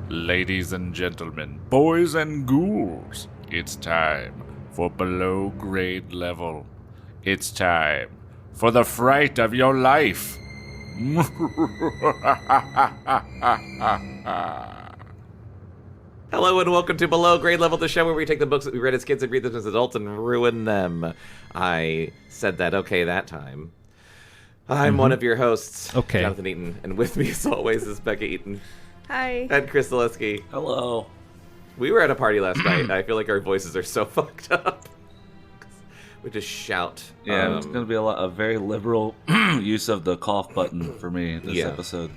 Ladies and gentlemen, boys and ghouls, it's time for below grade level. It's time for the fright of your life. Hello and welcome to Below Grade Level, the show where we take the books that we read as kids and read them as adults and ruin them. I said that okay that time. I'm one of your hosts, Jonathan Eaton, and with me as always is Bekah Eaton. Hi. And Chris Zaleski. Hello. We were at a party last night. I feel like our voices are so fucked up. We just shout. Yeah, it's going to be a very liberal use of the cough button for me this episode.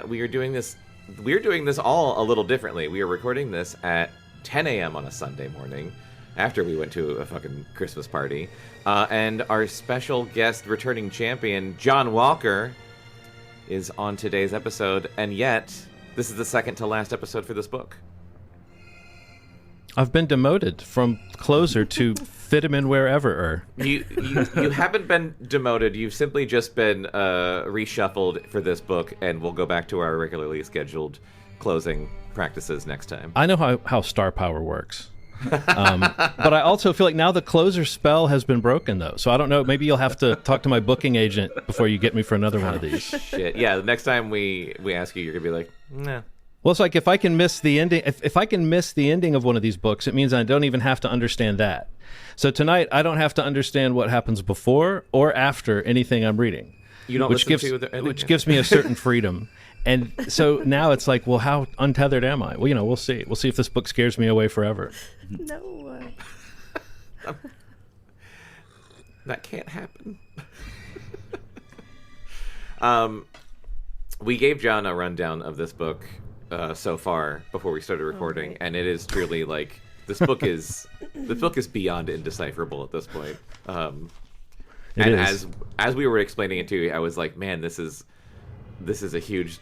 We are doing this. We're doing this all a little differently. We are recording this at 10 a.m. on a Sunday morning after we went to a fucking Christmas party. And our special guest returning champion, John Walker, is on today's episode. And yet, this is the second to last episode for this book. I've been demoted from closer to fit him in wherever. You haven't been demoted. You've simply just been reshuffled for this book, and we'll go back to our regularly scheduled closing practices next time. I know how star power works. But I also feel like now the closer spell has been broken, though. So I don't know. Maybe you'll have to talk to my booking agent before you get me for another one of these. Shit. Yeah, the next time we ask you, you're going to be like, nah. Well, it's like if I can miss the ending, if I can miss the ending of one of these books, it means I don't even have to understand that. So tonight, I don't have to understand what happens before or after anything I'm reading. You don't which gives me a certain freedom. And so now it's like, well, how untethered am I? Well, we'll see. We'll see if this book scares me away forever. No. That can't happen. We gave John a rundown of this book so far before we started recording, and it is truly like this book is beyond indecipherable at this point. It is. As we were explaining it to you, I was like, man, this is a huge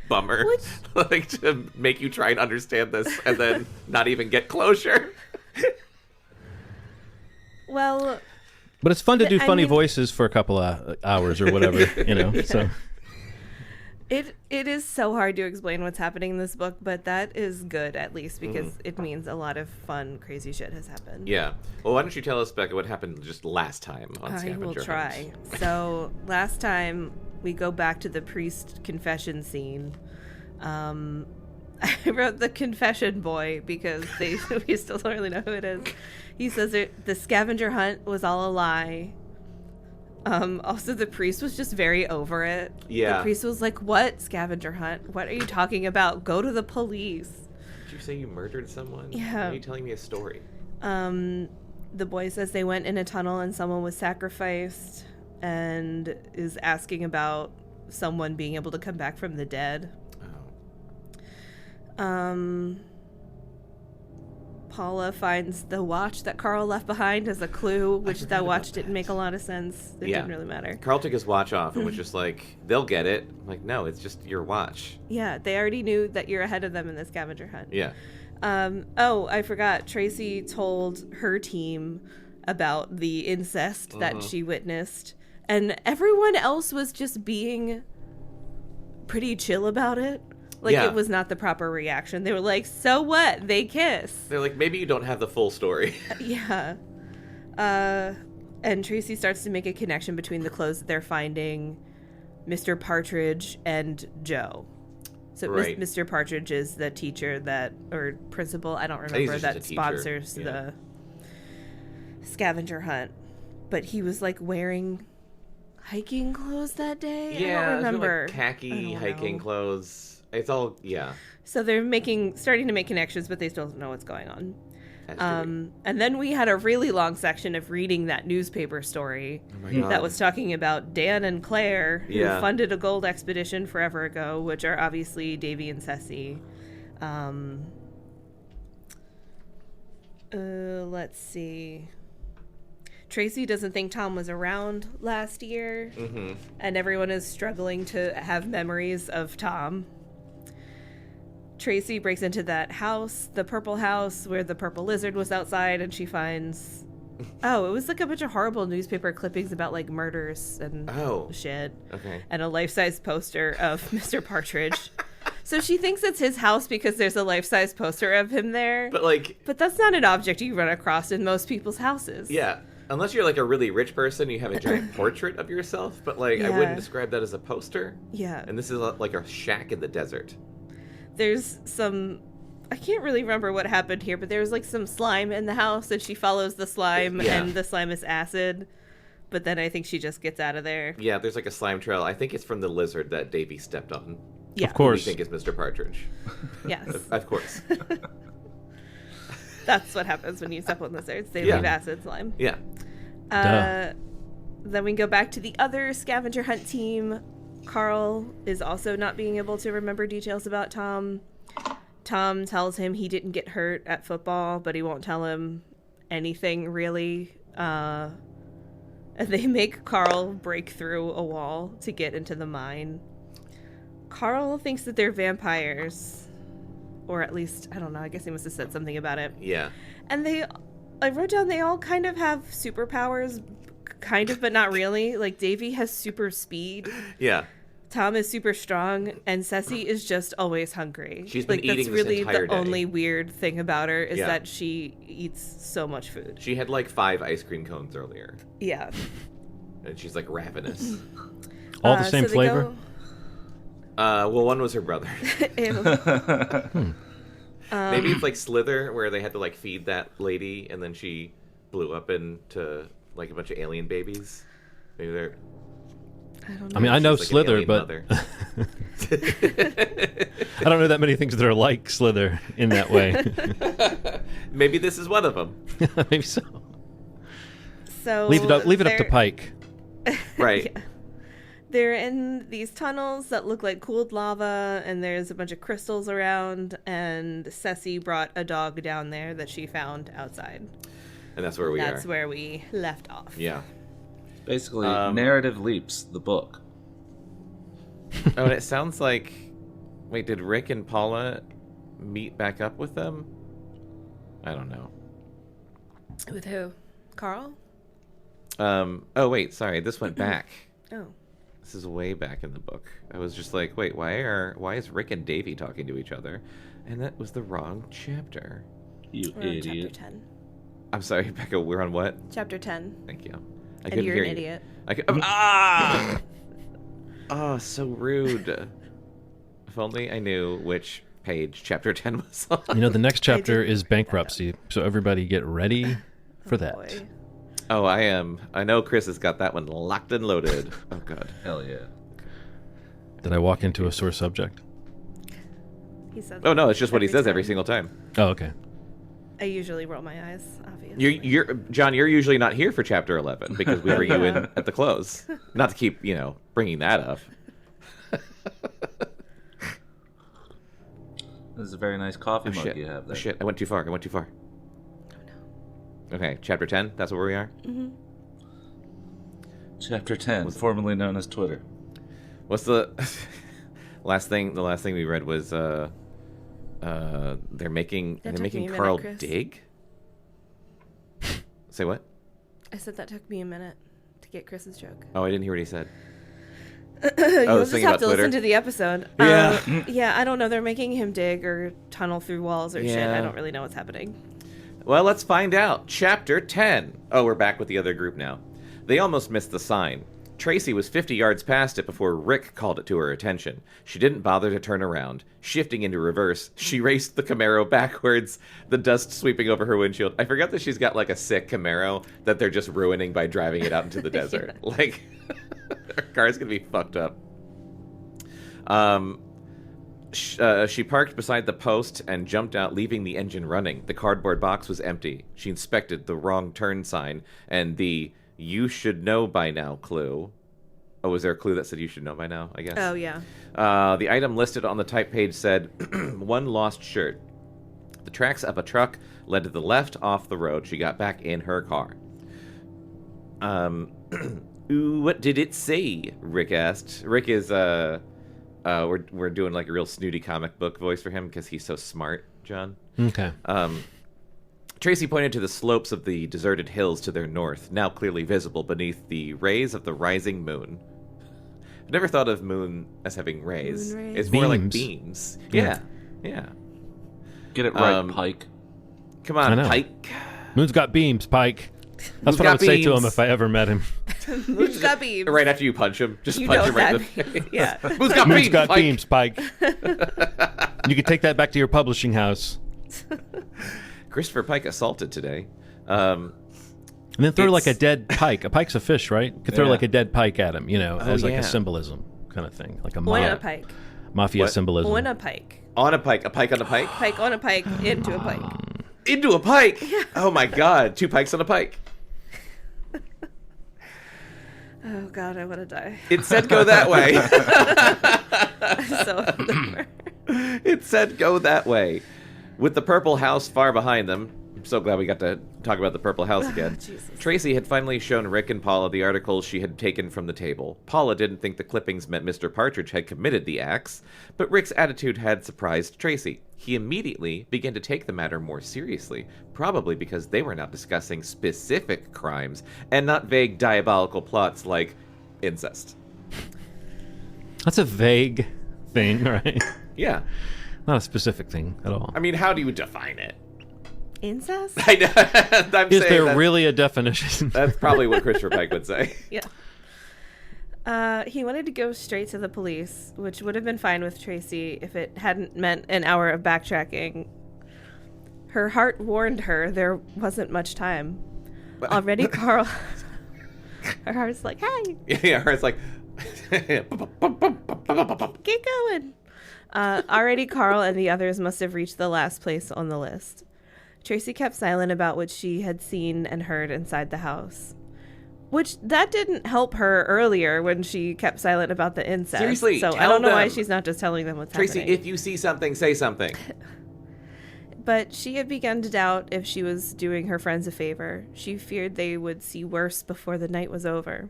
bummer. Like, to make you try and understand this and then not even get closure. Well, but it's fun to do funny voices for a couple of hours or whatever, So it is so hard to explain what's happening in this book, but that is good, at least, because it means a lot of fun, crazy shit has happened. Yeah. Well, why don't you tell us, Bekah, what happened just last time on Scavenger Hunt? I will try. So last time we go back to the priest confession scene. I wrote the confession boy because we still don't really know who it is. He says the scavenger hunt was all a lie. Also, the priest was just very over it. Yeah. The priest was like, what scavenger hunt? What are you talking about? Go to the police. Did you say you murdered someone? Yeah. Why are you telling me a story? The boy says they went in a tunnel and someone was sacrificed and is asking about someone being able to come back from the dead. Oh. Paula finds the watch that Carl left behind as a clue, which that watch didn't make a lot of sense. It didn't really matter. Carl took his watch off and was just like, they'll get it. I'm like, no, it's just your watch. Yeah, they already knew that you're ahead of them in the scavenger hunt. Yeah. I forgot. Tracie told her team about the incest that she witnessed, and everyone else was just being pretty chill about it. Like, it was not the proper reaction. They were like, so what? They kiss. They're like, maybe you don't have the full story. Yeah. And Tracie starts to make a connection between the clothes that they're finding, Mr. Partridge, and Joe. So right. Mr. Partridge is the teacher or principal, I don't remember, that sponsors the scavenger hunt. But he was, like, wearing hiking clothes that day? Yeah, I don't remember. Like khaki hiking clothes. It's all, So they're starting to make connections, but they still don't know what's going on. And then we had a really long section of reading that newspaper story that was talking about Dan and Claire, who funded a gold expedition forever ago, which are obviously Davy and Ceci. Let's see. Tracie doesn't think Tom was around last year, and everyone is struggling to have memories of Tom. Tracie breaks into that house, the purple house, where the purple lizard was outside, and she finds... Oh, it was like a bunch of horrible newspaper clippings about like murders and shit. Okay. And a life-size poster of Mr. Partridge. So she thinks it's his house because there's a life-size poster of him there. But that's not an object you run across in most people's houses. Yeah. Unless you're like a really rich person, you have a giant portrait of yourself. But I wouldn't describe that as a poster. Yeah. And this is like a shack in the desert. There's some... I can't really remember what happened here, but there was like some slime in the house, and she follows the slime, and the slime is acid. But then I think she just gets out of there. Yeah, there's like a slime trail. I think it's from the lizard that Davy stepped on. Yeah. Of course. We think is Mr. Partridge. Yes. Of course. That's what happens when you step on lizards. They leave acid slime. Yeah. Then we go back to the other scavenger hunt team. Carl is also not being able to remember details about Tom. Tom tells him he didn't get hurt at football, but he won't tell him anything really. And they make Carl break through a wall to get into the mine. Carl thinks that they're vampires. Or at least, I don't know, I guess he must have said something about it. Yeah. And I wrote down they all kind of have superpowers, kind of, but not really. Like, Davy has super speed. Yeah. Tom is super strong, and Ceci is just always hungry. She's been eating that's really this entire the day. only weird thing about her is that she eats so much food. She had like 5 ice cream cones earlier. Yeah. And she's like ravenous. All the same so flavor? Well, one was her brother. Ew. Maybe it's like Slither, where they had to like feed that lady, and then she blew up into like a bunch of alien babies. Maybe they're... I don't know. I mean, I know She's like an Slither, alien but mother. I don't know that many things that are like Slither in that way. Maybe this is one of them. Maybe so. So Leave it up to Pike. Right. Yeah. They're in these tunnels that look like cooled lava, and there's a bunch of crystals around, and Ceci brought a dog down there that she found outside. And that's where we are. That's where we left off. Yeah. Basically, Narrative Leaps, the book. Oh, and it sounds like... Wait, did Rick and Paula meet back up with them? I don't know. With who? Carl? Oh, wait, sorry. This went back. Oh. This is way back in the book. I was just like, wait, why is Rick and Davy talking to each other? And that was the wrong chapter. You We're on idiot. chapter 10. I'm sorry, Becca, we're on what? Chapter 10. Thank you. I And couldn't you're hear an you. idiot. Ah! Oh, so rude. If only I knew which page chapter 10 was on. You know, the next chapter is bankruptcy, so everybody get ready for that. Boy. Oh, I am. I know Chris has got that one locked and loaded. Oh, God. Hell yeah. Did I walk into a sore subject? He says Oh, no, it's just what he says time. every single time. Oh, okay. I usually roll my eyes, obviously. You're John, you're usually not here for chapter 11 because we bring you in at the close. Not to keep, bringing that up. This is a very nice coffee mug Shit. you have there. Shit, I went too far. Oh, no. Okay, chapter 10, that's where we are? Mm-hmm. Chapter 10, formerly known as Twitter. What's the last thing we read was they're making That took me a Carl minute, Chris. dig? Say what? I said that took me a minute to get Chris's joke. Oh, I didn't hear what he said. You'll this just thing have about to Twitter? listen to the episode. Yeah. Yeah, I don't know. They're making him dig or tunnel through walls or shit. Yeah. I don't really know what's happening. Well, let's find out. Chapter 10. Oh, we're back with the other group now. They almost missed the sign. Tracie was 50 yards past it before Rick called it to her attention. She didn't bother to turn around. Shifting into reverse, she raced the Camaro backwards, the dust sweeping over her windshield. I forgot that she's got like a sick Camaro that they're just ruining by driving it out into the desert. Like, her car's gonna be fucked up. She parked beside the post and jumped out, leaving the engine running. The cardboard box was empty. She inspected the wrong turn sign and the "you should know by now" clue. Oh, was there a clue that said "you should know by now"? I guess. Oh, yeah. The item listed on the type page said, "One lost shirt." The tracks of a truck led to the left off the road. She got back in her car. Ooh, what did it say? Rick asked. Rick is we're doing like a real snooty comic book voice for him because he's so smart, John. Okay. Tracie pointed to the slopes of the deserted hills to their north, now clearly visible beneath the rays of the rising moon. I've never thought of moon as having rays. Moon rays. It's more like Beams. beams. Yeah. Yeah. Get it right, Pike. Come I on, know. Pike. Moon's got beams, Pike. That's Moon's what I got would say to him beams. if I ever met him. Moon's got beams. Right after you punch him, just You punch know him right in that. the face. Yeah. Moon's got Moon's beams, got Pike. beams, Pike. You can take that back to your publishing house. Christopher Pike assaulted today. And then throw like a It's- dead pike. A pike's a fish, right? You could throw Yeah. like a dead pike at him, as like yeah. a symbolism kind of thing. Like a On a pike. mafia What? symbolism. On a pike. On a pike on a pike, Pike on a pike into a pike. into a pike. Oh my God, 2 pikes on a pike. Oh God, I want to die. It said go that way. So It said go that way. With the purple house far behind them, I'm so glad we got to talk about the purple house again. Jesus. Tracie had finally shown Rick and Paula the articles she had taken from the table. Paula didn't think the clippings meant Mr. Partridge had committed the acts, but Rick's attitude had surprised Tracie. He immediately began to take the matter more seriously, probably because they were now discussing specific crimes and not vague diabolical plots like incest. That's a vague thing, right? Yeah. Not a specific thing at all. I mean, how do you define it? incest? I know. I'm Is saying there that's, really a definition? that's probably what Christopher Pike would say. Yeah. He wanted to go straight to the police, which would have been fine with Tracie if it hadn't meant an hour of backtracking. Her heart warned her there wasn't much time. Already, Carl. Her heart's like, hey, Yeah, it's like. keep going. Already, Carl and the others must have reached the last place on the list. Tracie kept silent about what she had seen and heard inside the house. Which, that didn't help her earlier when she kept silent about the incest. Seriously, so I tell don't know why them. she's not just telling them what's Tracie, happening. if you see something, say something. But she had begun to doubt if she was doing her friends a favor. She feared they would see worse before the night was over.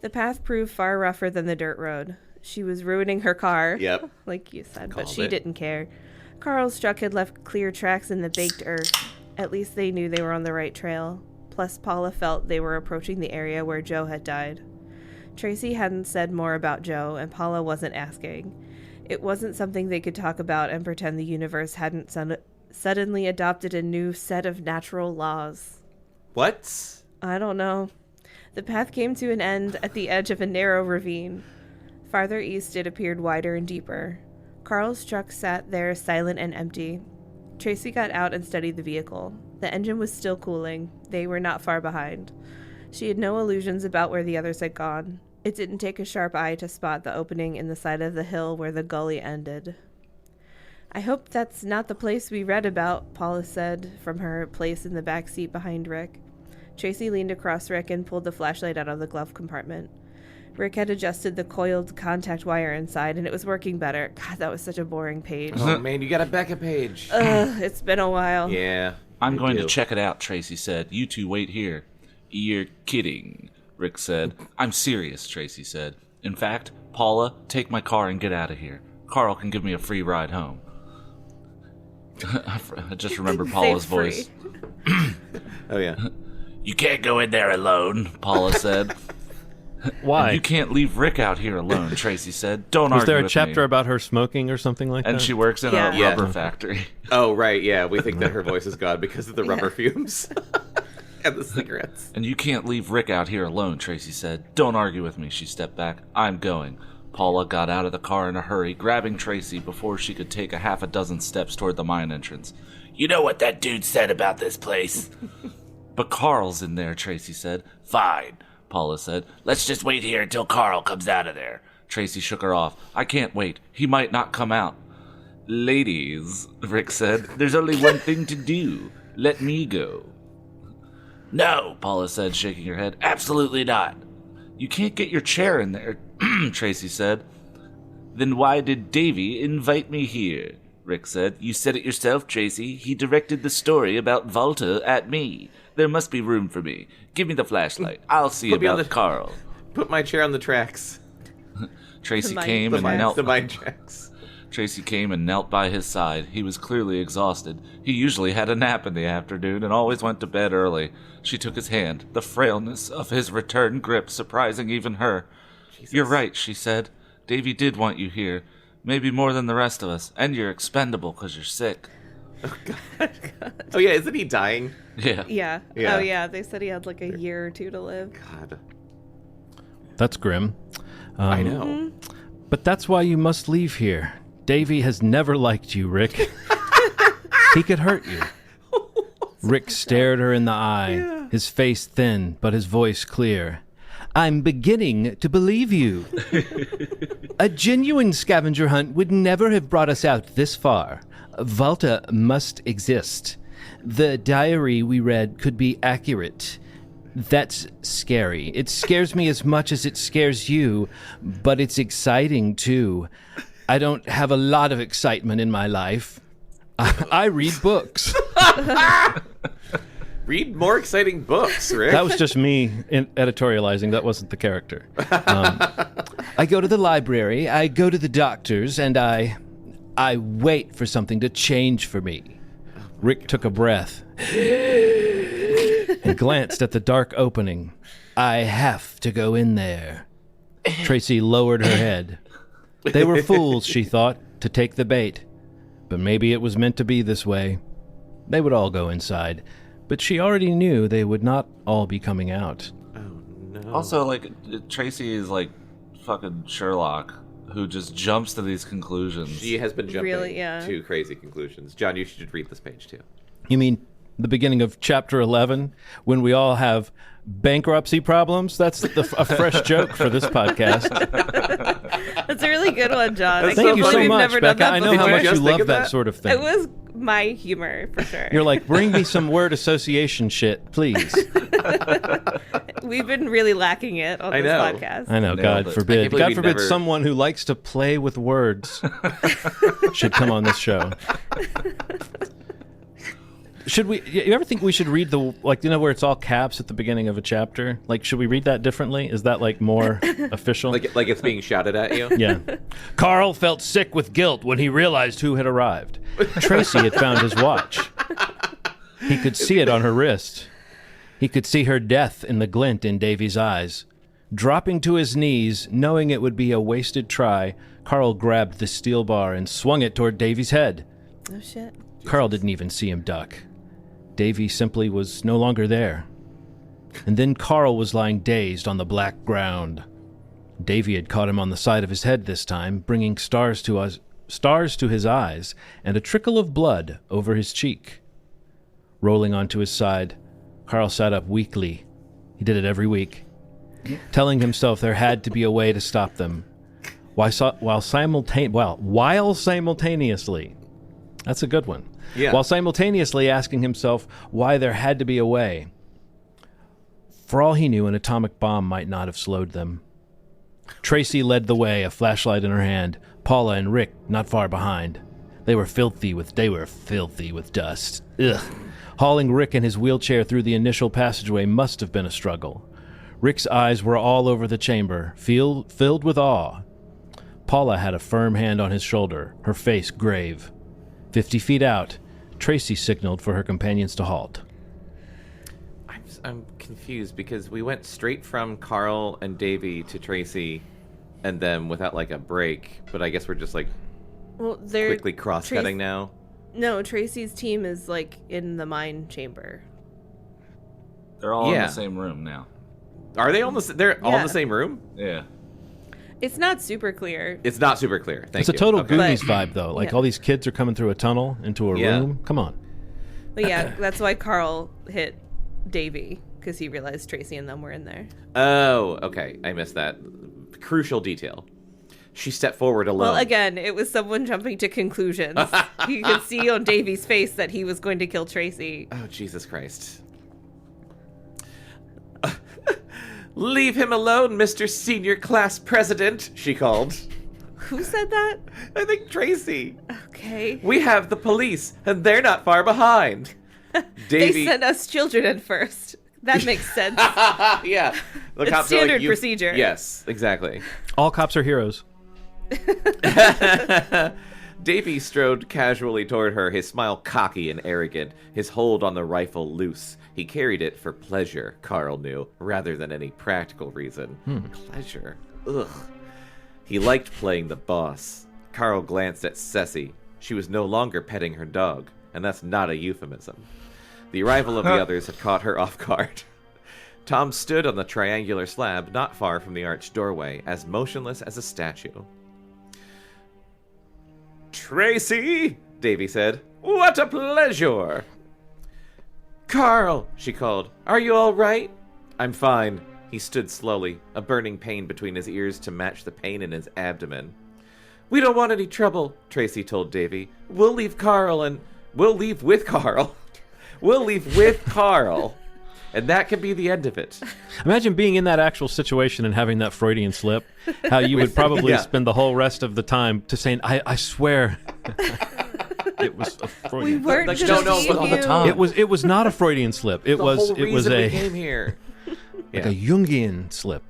The path proved far rougher than the dirt road. She was ruining her car, Yep. like you said, Called but she it. didn't care. Carl's truck had left clear tracks in the baked earth. At least they knew they were on the right trail. Plus, Paula felt they were approaching the area where Joe had died. Tracie hadn't said more about Joe, and Paula wasn't asking. It wasn't something they could talk about and pretend the universe hadn't suddenly adopted a new set of natural laws. What? I don't know. The path came to an end at the edge of a narrow ravine. Farther east, it appeared wider and deeper. Carl's truck sat there silent and empty. Tracie got out and studied the vehicle. The engine was still cooling. They were not far behind. She had no illusions about where the others had gone. It didn't take a sharp eye to spot the opening in the side of the hill where the gully ended. I hope that's not the place we read about, Paula said from her place in the back seat behind Rick. Tracie leaned across Rick and pulled the flashlight out of the glove compartment. Rick had adjusted the coiled contact wire inside, and it was working better. God, that was such a boring page. Oh, man, you got a Bekah page. Ugh, it's been a while. Yeah. I'm me going too. to check it out, Tracie said. You two wait here. You're kidding, Rick said. I'm serious, Tracie said. In fact, Paula, take my car and get out of here. Carl can give me a free ride home. I just remembered Say Paula's free. voice. Oh, yeah. You can't go in there alone, Paula said. Why? You can't leave Rick out here alone, Tracie said. Don't Was argue there a with chapter me. about her smoking or something like that? And she works in Yeah. a Yeah. rubber factory. Oh, right, yeah. We think that her voice is gone because of the rubber fumes. And the cigarettes. And you can't leave Rick out here alone, Tracie said. Don't argue with me, she stepped back. I'm going. Paula got out of the car in a hurry, grabbing Tracie before she could take a half a dozen steps toward the mine entrance. You know what that dude said about this place? But Carl's in there, Tracie said. Fine, Paula said. Let's just wait here until Carl comes out of there. Tracie shook her off. I can't wait. He might not come out. Ladies, Rick said, there's only one thing to do. Let me go. No, Paula said, shaking her head. Absolutely not. You can't get your chair in there, Tracie said. Then why did Davy invite me here? Rick said. You said it yourself, Tracie. He directed the story about Volta at me. There must be room for me. Give me the flashlight. I'll see Put me on about the- Carl. Put my chair on the tracks. Tracie The came mine and tracks. knelt. The mine tracks. Tracie came and knelt by his side. He was clearly exhausted. He usually had a nap in the afternoon and always went to bed early. She took his hand, the frailness of his return grip surprising even her. Jesus. You're right, she said. Davy did want you here. Maybe more than the rest of us. And you're expendable because you're sick. Oh, God. Oh, yeah, isn't he dying? Yeah. Yeah. Yeah. Oh, yeah. They said he had like a year or two to live. God. That's grim. I know. But that's why you must leave here. Davy has never liked you, Rick. He could hurt you. Rick stared her in the eye, his face thin, but his voice clear. I'm beginning to believe you. A genuine scavenger hunt would never have brought us out this far. Volta must exist. The diary we read could be accurate. That's scary. It scares me as much as it scares you, but it's exciting too. I don't have a lot of excitement in my life. I read books. Read more exciting books, Rick. That was just me editorializing. That wasn't the character. I go to the library, I go to the doctors, and I wait for something to change for me. Rick took a breath and glanced at the dark opening. I have to go in there. Tracie lowered her head. They were fools, she thought, to take the bait. But maybe it was meant to be this way. They would all go inside. But she already knew they would not all be coming out. Oh, no. Also, like, Tracie is like fucking Sherlock, who just jumps to these conclusions. She has been jumping Really, yeah. to crazy conclusions. John, you should read this page, too. You mean the beginning of chapter 11, when we all have bankruptcy problems? That's a fresh joke for this podcast. That's a really good one, John. I Thank can't you believe so we've much, never done Bekah. that I know before. how much you just think love of that that? sort of thing. It was my humor, for sure. You're like, bring me some word association shit, please. We've been really lacking it on I this know. podcast. I know, Nailed God it. I forbid. can't believe God we forbid never- someone who likes to play with words should come on this show. Should we? You ever think we should read the, like, you know, where it's all caps at the beginning of a chapter? Like, should we read that differently? Is that like more official? Like it's being shouted at you? Yeah. Carl felt sick with guilt when he realized who had arrived. Tracie had found his watch. He could see it on her wrist. He could see her death in the glint in Davy's eyes. Dropping to his knees, knowing it would be a wasted try, Carl grabbed the steel bar and swung it toward Davy's head. Oh, shit. Carl didn't even see him duck. Davy simply was no longer there. And then Carl was lying dazed on the black ground. Davy had caught him on the side of his head this time, bringing stars to his eyes and a trickle of blood over his cheek. Rolling onto his side, Carl sat up weakly. He did it every week, telling himself there had to be a way to stop them. While simultaneously, that's a good one. Yeah. While simultaneously asking himself why there had to be a way. For all he knew, an atomic bomb might not have slowed them. Tracie led the way, a flashlight in her hand. Paula and Rick not far behind. They were filthy with dust. Ugh. Hauling Rick in his wheelchair through the initial passageway must have been a struggle. Rick's eyes were all over the chamber, filled with awe. Paula had a firm hand on his shoulder, her face grave. 50 feet out, Tracie signaled for her companions to halt. I'm confused because we went straight from Carl and Davy to Tracie and then without like a break, but I guess we're just like Well, they're quickly cross-cutting now. No, Tracie's team is like in the mine chamber. They're all in Yeah. the same room now. Are they all in the, they're all in Yeah. the same room? Yeah. It's not super clear. It's not super clear. Thank It's a you. total Okay. Goonies But- vibe, though. Like, yeah. all these kids are coming through a tunnel into a Yeah. room. Come on. But yeah, that's why Carl hit Davy, because he realized Tracie and them were in there. Oh, okay. I missed that. Crucial detail. She stepped forward alone. Well, again, it was someone jumping to conclusions. You could see on Davy's face that he was going to kill Tracie. Oh, Jesus Christ. Leave him alone, Mr. Senior Class President, she called. Who said that? I think Tracie. Okay. We have the police, and they're not far behind. They Davy. sent us children in first. That makes sense. Yeah. The It's cops are like, standard "You-" procedure. Yes, exactly. All cops are heroes. Davy strode casually toward her, his smile cocky and arrogant, his hold on the rifle loose. He carried it for pleasure, Carl knew, rather than any practical reason. Pleasure. Ugh. He liked playing the boss. Carl glanced at Ceci. She was no longer petting her dog, and that's not a euphemism. The arrival of the others had caught her off guard. Tom stood on the triangular slab not far from the arched doorway, as motionless as a statue. "Tracie," Davy said. "What a pleasure." "Carl," she called. "Are you all right?" "I'm fine." He stood slowly, a burning pain between his ears to match the pain in his abdomen. "We don't want any trouble," Tracie told Davy. We'll leave with Carl. We'll leave with Carl. And that can be the end of it. Imagine being in that actual situation and having that Freudian slip. How you would probably spend the whole rest of the time to saying, I swear. It was a Freudian. We weren't Like, just no, being but on you. the tongue. It was not a Freudian slip. It The was whole it was reason we a came here. like a Jungian slip.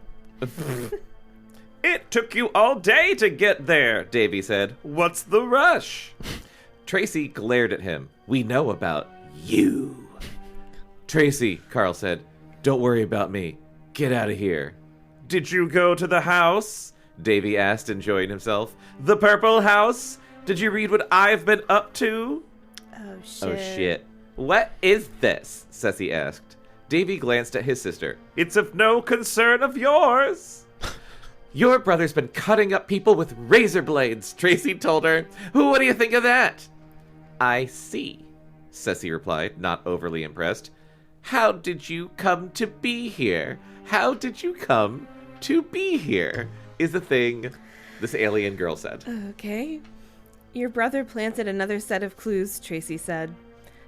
"It took you all day to get there," Davy said. "What's the rush?" Tracie glared at him. "We know about you." "Tracie," Carl said, "don't worry about me. Get out of here." "Did you go to the house?" Davy asked, enjoying himself. "The purple house? Did you read what I've been up to?" Oh, shit. "Oh, shit. What is this?" Ceci asked. Davy glanced at his sister. "It's of no concern of yours." "Your brother's been cutting up people with razor blades," Tracie told her. "What do you think of that?" "I see," Ceci replied, not overly impressed. "How did you come to be here? How did you come to be here?" is the thing this alien girl said. Okay. Your brother planted another set of clues, Tracie said.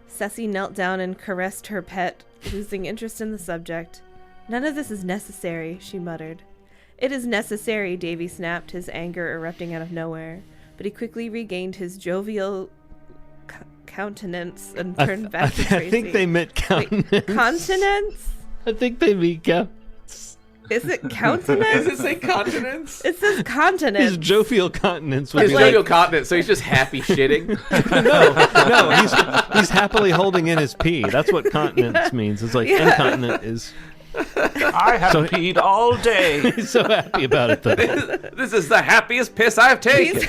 Ceci knelt down and caressed her pet, losing interest in the subject. None of this is necessary, she muttered. It is necessary, Davy snapped, his anger erupting out of nowhere. But he quickly regained his jovial countenance and turned back to Tracie. I think they meant countenance. Wait, continence? I think they mean Is it countenance? Does it say continence? It says continence. his jovial continence would His be like, jovial continence, so he's just happy shitting. no, he's happily holding in his pee. That's what continence means. It's like incontinent is. I haven't peed all day. He's so happy about it though. This is the happiest piss I've taken.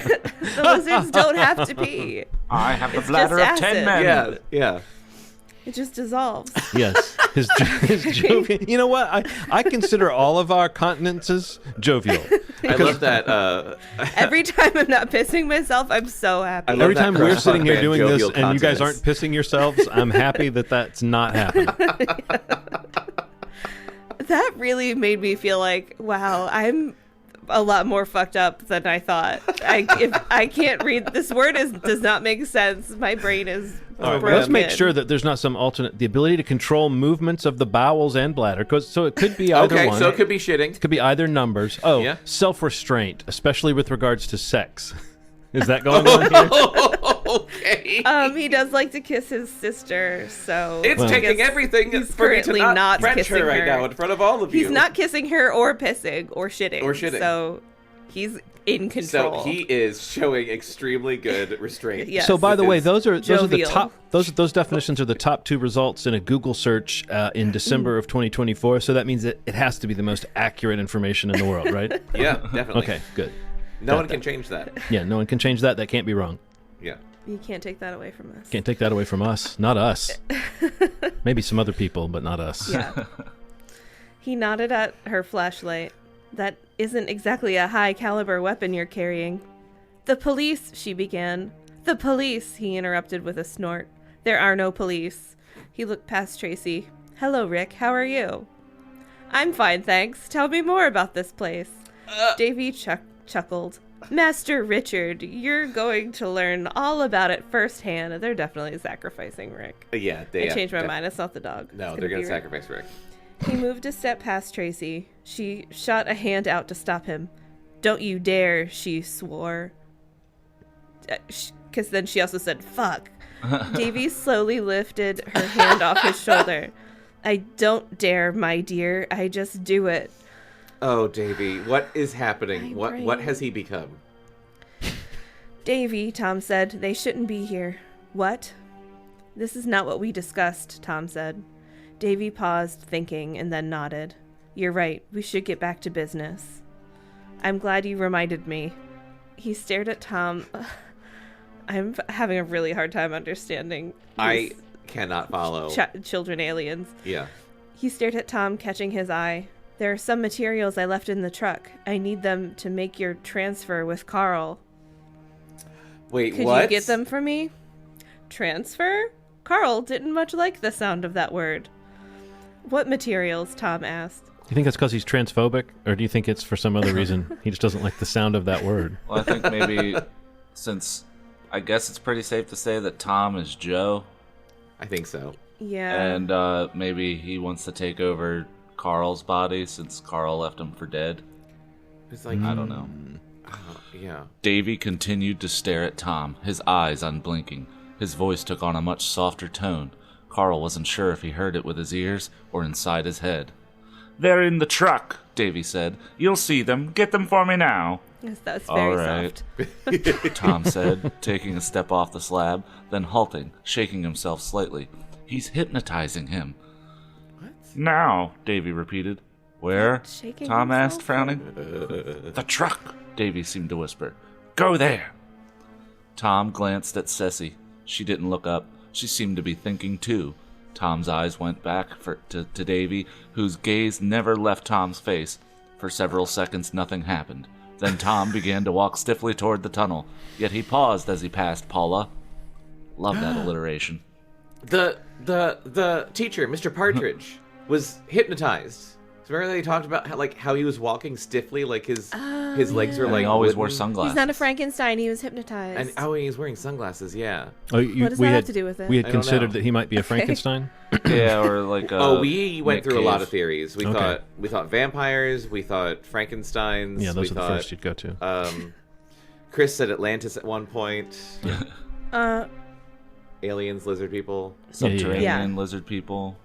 The lizards don't have to pee. I have the It's bladder of just 10 acid. men. Yeah. It just dissolves. Yes, his jovial. You know what? I consider all of our continences jovial. I love that. Every time I'm not pissing myself, I'm so happy. I love Every that time we're cross sitting here band doing this jovial and you guys aren't continence. pissing yourselves, I'm happy that that's not happening. That really made me feel like, wow, I'm a lot more fucked up than I thought. If I can't read this word does not make sense. My brain is broken. Let's make sure that there's not some alternate. The ability to control movements of the bowels and bladder, so it could be either Okay, one. so it could be shitting. It could be either numbers. Oh, Yeah. self-restraint, especially with regards to sex. Is that going on here? Okay. He does like to kiss his sister, so It's I taking guess everything he's for me to currently not French kissing her right now in front of all of you. He's not kissing her or pissing or shitting. Or shitting. So he's in control. So he is showing extremely good restraint. Yes. So, by the way, those are the Jovial. top. Those definitions are the top two results in a Google search in December of 2024. So that means that it has to be the most accurate information in the world, right? Yeah, definitely. Okay, good. No Got one that. can change that. Yeah, no one can change that. That can't be wrong. Yeah. You can't take that away from us. Can't take that away from us. Not us. Maybe some other people, but not us. Yeah. He nodded at her flashlight. That isn't exactly a high caliber weapon you're carrying. The police, she began. The police, he interrupted with a snort. There are no police. He looked past Tracie. Hello, Rick. How are you? I'm fine, thanks. Tell me more about this place. Davy chuckled. Master Richard, you're going to learn all about it firsthand. They're definitely sacrificing Rick. Yeah, I changed my mind. It's not the dog. No, It's they're going be to Rick. sacrifice Rick. He moved a step past Tracie. She shot a hand out to stop him. Don't you dare, she swore. Because then she also said, fuck. Davy slowly lifted her hand off his shoulder. I don't dare, my dear. I just do it. Oh, Davy, what is happening? My What brain. has he become? Davy, Tom said, they shouldn't be here. What? This is not what we discussed, Tom said. Davy paused, thinking, and then nodded. You're right. We should get back to business. I'm glad you reminded me. He stared at Tom. I'm having a really hard time understanding. I cannot follow. Children aliens. Yeah. He stared at Tom, catching his eye. There are some materials I left in the truck. I need them to make your transfer with Carl. Wait, Could what? you get them for me? Transfer? Carl didn't much like the sound of that word. What materials? Tom asked. You think that's because he's transphobic, or do you think it's for some other reason? He just doesn't like the sound of that word. Well, I think maybe since I guess it's pretty safe to say that Tom is Joe. I think so. Yeah. And maybe he wants to take over Carl's body since Carl left him for dead. It's like I don't know. Yeah. Davy continued to stare at Tom, his eyes unblinking. His voice took on a much softer tone. Carl wasn't sure if he heard it with his ears or inside his head. "They're in the truck," Davy said. "You'll see them. Get them for me now." Yes, that was very All right. soft. Tom said, taking a step off the slab, then halting, shaking himself slightly. "He's hypnotizing him." What? "Now," Davy repeated. "Where?" Shaking Tom asked, himself? frowning. "The truck," Davy seemed to whisper. "Go there." Tom glanced at Ceci. She didn't look up. She seemed to be thinking too. Tom's eyes went back to Davy, whose gaze never left Tom's face. For several seconds, nothing happened. Then Tom began to walk stiffly toward the tunnel, yet he paused as he passed Paula. Love that alliteration. The teacher, Mr. Partridge, was hypnotized. So remember they talked about how he was walking stiffly, like his legs were And like he always wooden? wore sunglasses. He's not a Frankenstein. He was hypnotized. And he's wearing sunglasses. Yeah. Oh, What does that have to do with it? We had I don't considered know. that he might be a Frankenstein. Yeah, or like We went Nick through a lot Cage. of theories. We Okay. thought vampires. We thought Frankensteins. Yeah, those we are the thought, first you'd go to. Chris said Atlantis at one point. Aliens, lizard people. Subterranean Yeah. lizard people.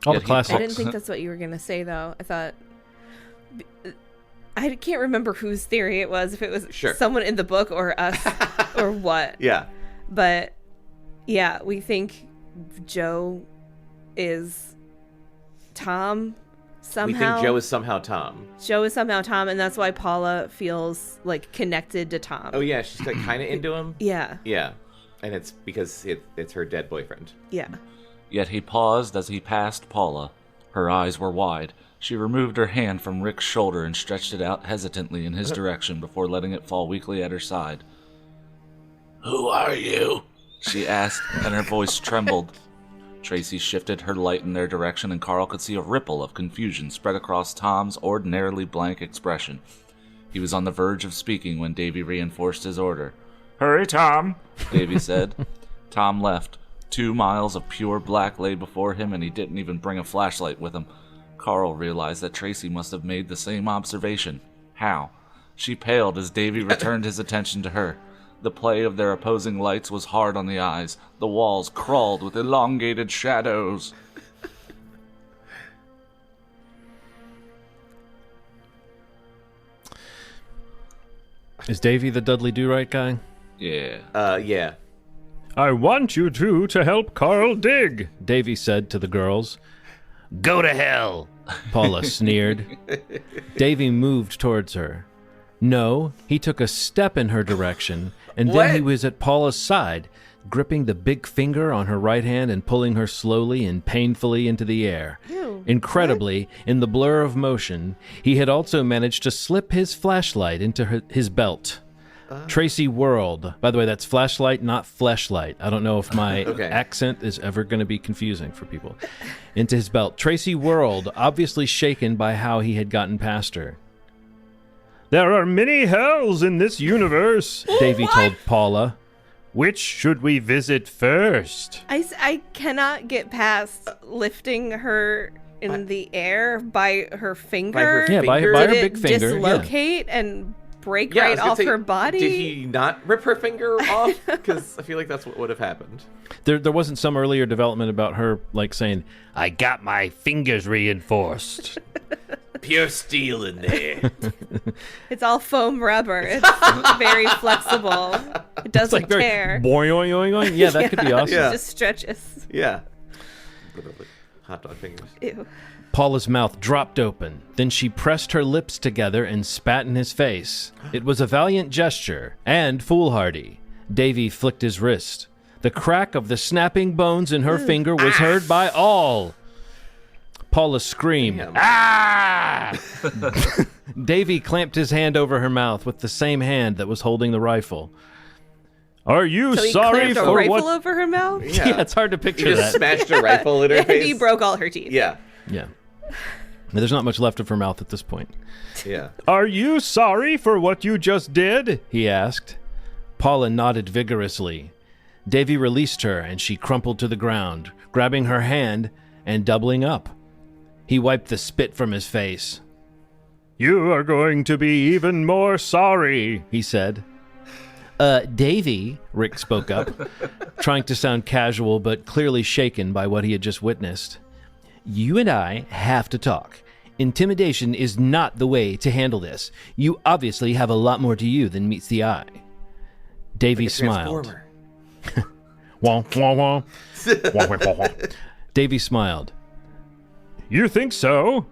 All Yet the he classics. I didn't think that's what you were going to say, though. I thought... I can't remember whose theory it was, if it was Sure. someone in the book or us or what. Yeah. But, yeah, we think Joe is Tom somehow. We think Joe is somehow Tom. Joe is somehow Tom, and that's why Paula feels, like, connected to Tom. Oh yeah, she's like kind of into him. Yeah, Yeah, and it's because it's her dead boyfriend. yeah. Yet he paused as he passed Paula. Her eyes were wide. She removed her hand from Rick's shoulder and stretched it out hesitantly in his direction before letting it fall weakly at her side. "Who are you?" she asked, and her voice trembled. Tracie shifted her light in their direction, and Carl could see a ripple of confusion spread across Tom's ordinarily blank expression. He was on the verge of speaking when Davy reinforced his order. "Hurry, Tom," Davy said. Tom left. 2 miles of pure black lay before him, and he didn't even bring a flashlight with him. Carl realized that Tracie must have made the same observation. How? She paled as Davy returned his attention to her. The play of their opposing lights was hard on the eyes. The walls crawled with elongated shadows. Is Davy the Dudley Do-Right guy? Yeah. Yeah. I want you two to help Carl dig, Davy said to the girls. Go to hell, Paula sneered. Davy moved towards her. No, he took a step in her direction, and then he was at Paula's side, gripping the big finger on her right hand and pulling her slowly and painfully into the air. Ew, Incredibly, in the blur of motion, he had also managed to slip his flashlight into his belt. Tracie whirled. By the way, that's flashlight, not fleshlight. I don't know if my accent is ever going to be confusing for people. Into his belt. Tracie whirled, obviously shaken by how he had gotten past her. There are many hells in this universe, Davy told Paula. Which should we visit first? I cannot get past lifting her in the air by her finger. By her Did big it finger. dislocate and break Yeah, I right was gonna off say, her body? Did he not rip her finger off? Because I feel like that's what would have happened. There wasn't some earlier development about her, like, saying, I got my fingers reinforced. Pure steel in there. It's all foam rubber. It's very flexible. It doesn't very tear. boing, oing, oing. Yeah, that could be awesome. Yeah. It just stretches. Yeah. Literally. Hot dog fingers. Ew. Paula's mouth dropped open. Then she pressed her lips together and spat in his face. It was a valiant gesture and foolhardy. Davy flicked his wrist. The crack of the snapping bones in her finger was heard by all. Paula screamed. Ah! Davy clamped his hand over her mouth with the same hand that was holding the rifle. Are you So he sorry clamped a for rifle what? over her mouth? Yeah, it's hard to picture He just that. smashed a rifle in her And face. he broke all her teeth. Yeah. Yeah. There's not much left of her mouth at this point. Yeah. Are you sorry for what you just did? He asked. Paula nodded vigorously. Davy released her, and she crumpled to the ground, grabbing her hand and doubling up. He wiped the spit from his face. You are going to be even more sorry, he said. Davy, Rick spoke up, trying to sound casual but clearly shaken by what he had just witnessed. You and I have to talk. Intimidation is not the way to handle this. You obviously have a lot more to you than meets the eye. Davy smiled. Wah, wah, wah. Wah, wah, wah, wah. Davy smiled. You think so?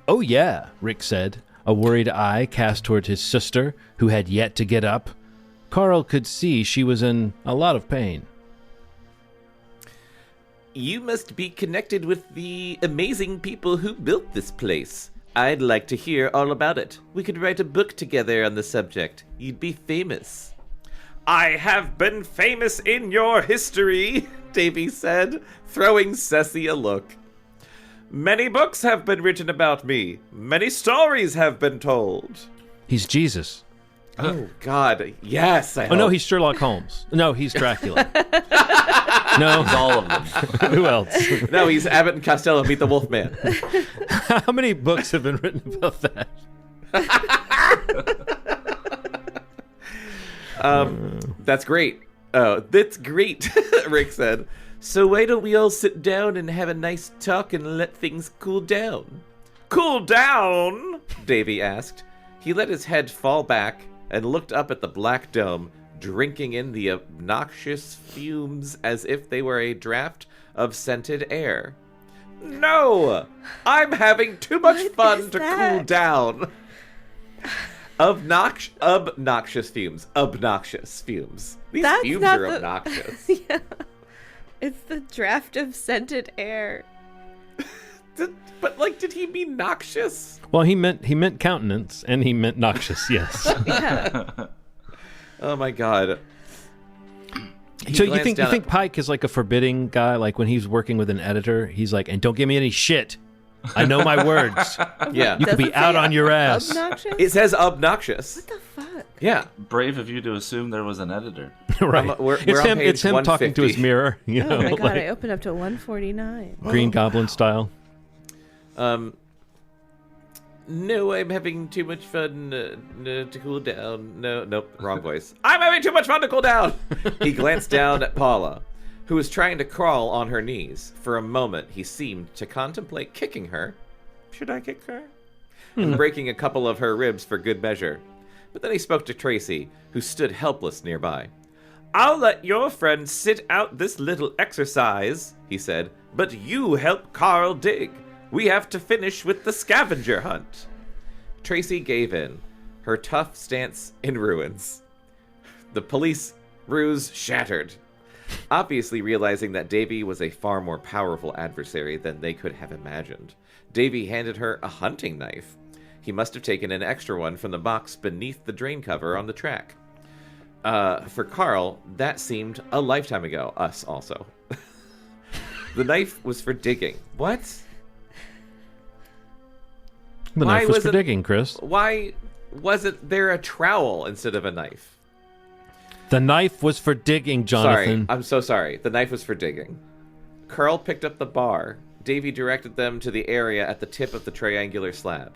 Oh, yeah, Rick said, a worried eye cast toward his sister, who had yet to get up. Carl could see she was in a lot of pain. You must be connected with the amazing people who built this place. I'd like to hear all about it. We could write a book together on the subject. You'd be famous. I have been famous in your history, Davy said, throwing Cecy a look. Many books have been written about me. Many stories have been told. He's Jesus. Oh, God. Yes, I Oh, no, hope. he's Sherlock Holmes. No, he's Dracula. No, All of them. who else? No, he's Abbott and Costello meet the Wolfman. How many books have been written about that? That's great. Oh, that's great, Rick said. So why don't we all sit down and have a nice talk and let things cool down? Cool down? Davy asked. He let his head fall back and looked up at the black dome, drinking in the obnoxious fumes as if they were a draft of scented air. No! I'm having too much What fun is to cool that? down. Obnoxious fumes. Obnoxious fumes. These That's fumes not are the- obnoxious. Yeah. It's the draft of scented air. But like, did he mean noxious? Well, he meant countenance, and he meant noxious, yes. Yeah. Oh my God. He So you glanced think down at- Pike is like a forbidding guy? Like when he's working with an editor, he's like, and don't give me any shit. I know my words. Yeah. You could be Does it out say on your ass. Obnoxious? It says obnoxious. What the fuck? Yeah. Brave of you to assume there was an editor. Right. We're it's on him. page It's him talking to his 150. mirror. You know, Oh my god, like I opened up to 149. Green Goblin style. No, I'm having too much fun to cool down. No, nope, wrong voice. I'm having too much fun to cool down. He glanced down at Paula, who was trying to crawl on her knees. For a moment, he seemed to contemplate kicking her. Should I kick her? And breaking a couple of her ribs for good measure. But then he spoke to Tracie, who stood helpless nearby. I'll let your friend sit out this little exercise, he said, but you help Carl dig. We have to finish with the scavenger hunt. Tracie gave in, her tough stance in ruins. The police ruse shattered. Obviously realizing that Davy was a far more powerful adversary than they could have imagined, Davy handed her a hunting knife. He must have taken an extra one from the box beneath the drain cover on the track. For Carl, that seemed a lifetime ago. Us also. The knife was for digging. What? The Why knife was was for it- digging, Chris. Why wasn't there a trowel instead of a knife? The knife was for digging, Jonathan. Sorry, I'm so sorry. The knife was for digging. Carl picked up the bar. Davy directed them to the area at the tip of the triangular slab.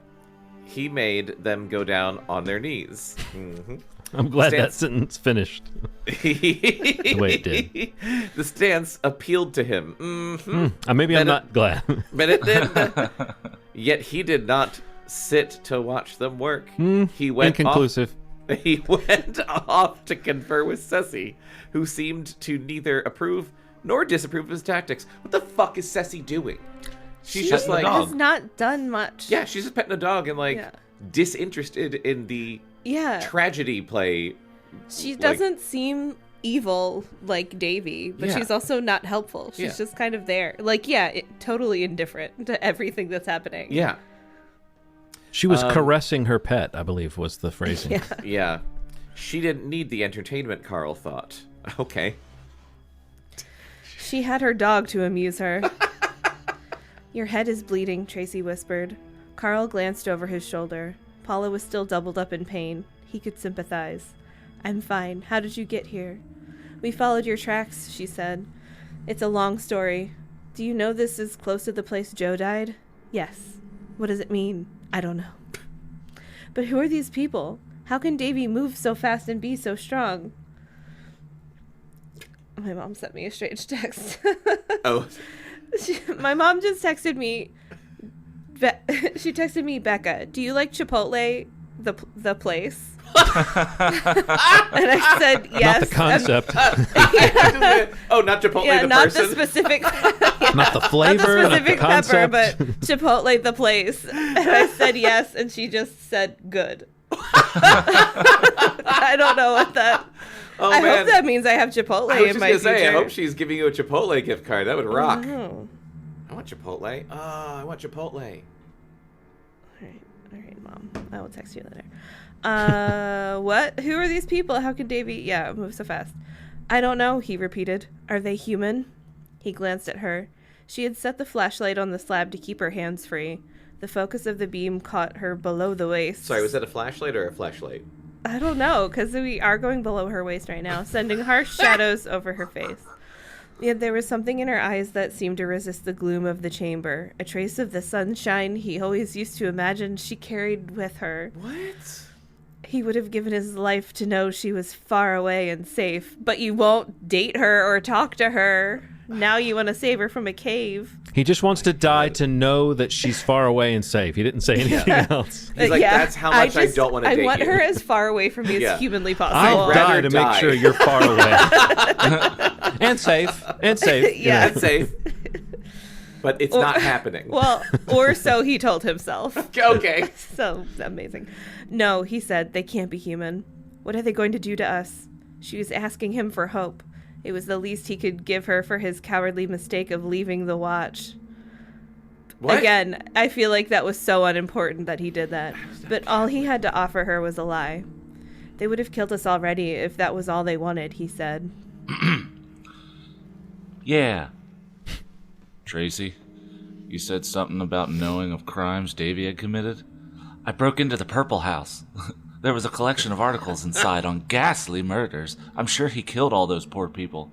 He made them go down on their knees. Mm-hmm. I'm glad that Stance- sentence finished. The way it did. The stance appealed to him. Mm-hmm. Maybe I'm Then not glad. But it did. Yet he did not sit to watch them work. He went Inconclusive. off. He went off to confer with Cecy, who seemed to neither approve nor disapprove of his tactics. What the fuck is Cecy doing? She's just like has not done much. Yeah, she's just petting a dog and like disinterested in the tragedy play. She doesn't seem evil like Davy, but she's also not helpful. She's just kind of there. Like, totally indifferent to everything that's happening. Yeah. She was caressing her pet, I believe was the phrasing. Yeah. She didn't need the entertainment, Carl thought. Okay. She had her dog to amuse her. Your head is bleeding, Tracie whispered. Carl glanced over his shoulder. Paula was still doubled up in pain. He could sympathize. I'm fine. How did you get here? We followed your tracks, she said. It's a long story. Do you know this is close to the place Joe died? Yes. What does it mean? I don't know. But who are these people? How can Davy move so fast and be so strong? My mom sent me a strange text. Oh. My mom just texted me. She texted me, Bekah, do you like Chipotle, the place? And I said yes. Not the concept. Oh, not Chipotle the not person? The specific. Not the flavor, not the specific not the pepper, concept. but Chipotle the place. And I said yes, and she just said good. I don't know what that. Oh, I man. hope that means I have Chipotle I was in just my gonna future. say, I hope she's giving you a Chipotle gift card. That would rock. Oh. I want Chipotle. Oh, I want Chipotle. All right, Mom. I will text you later. What? Who are these people? How can Davy move so fast? I don't know, he repeated. Are they human? He glanced at her. She had set the flashlight on the slab to keep her hands free. The focus of the beam caught her below the waist. Sorry, was that a flashlight or a flashlight? I don't know, because we are going below her waist right now, sending harsh shadows over her face. Yet there was something in her eyes that seemed to resist the gloom of the chamber, a trace of the sunshine he always used to imagine she carried with her. What? He would have given his life to know she was far away and safe, but you won't date her or talk to her. Now you want to save her from a cave. He just wants to die to know that she's far away and safe. He didn't say anything else. He's like, that's how much I don't want to date you. I want her as far away from me as humanly possible. I'll die to make sure you're far away. And safe. And safe. Yeah. And safe. But it's not happening. Well, or so he told himself. Okay. So amazing. No, he said, they can't be human. What are they going to do to us? She was asking him for hope. It was the least he could give her for his cowardly mistake of leaving the watch. What? Again, I feel like that was so unimportant that he did that. But all he had to offer her was a lie. They would have killed us already if that was all they wanted, he said. Yeah. Tracie, you said something about knowing of crimes Davy had committed? I broke into the Purple House. There was a collection of articles inside on ghastly murders. I'm sure he killed all those poor people.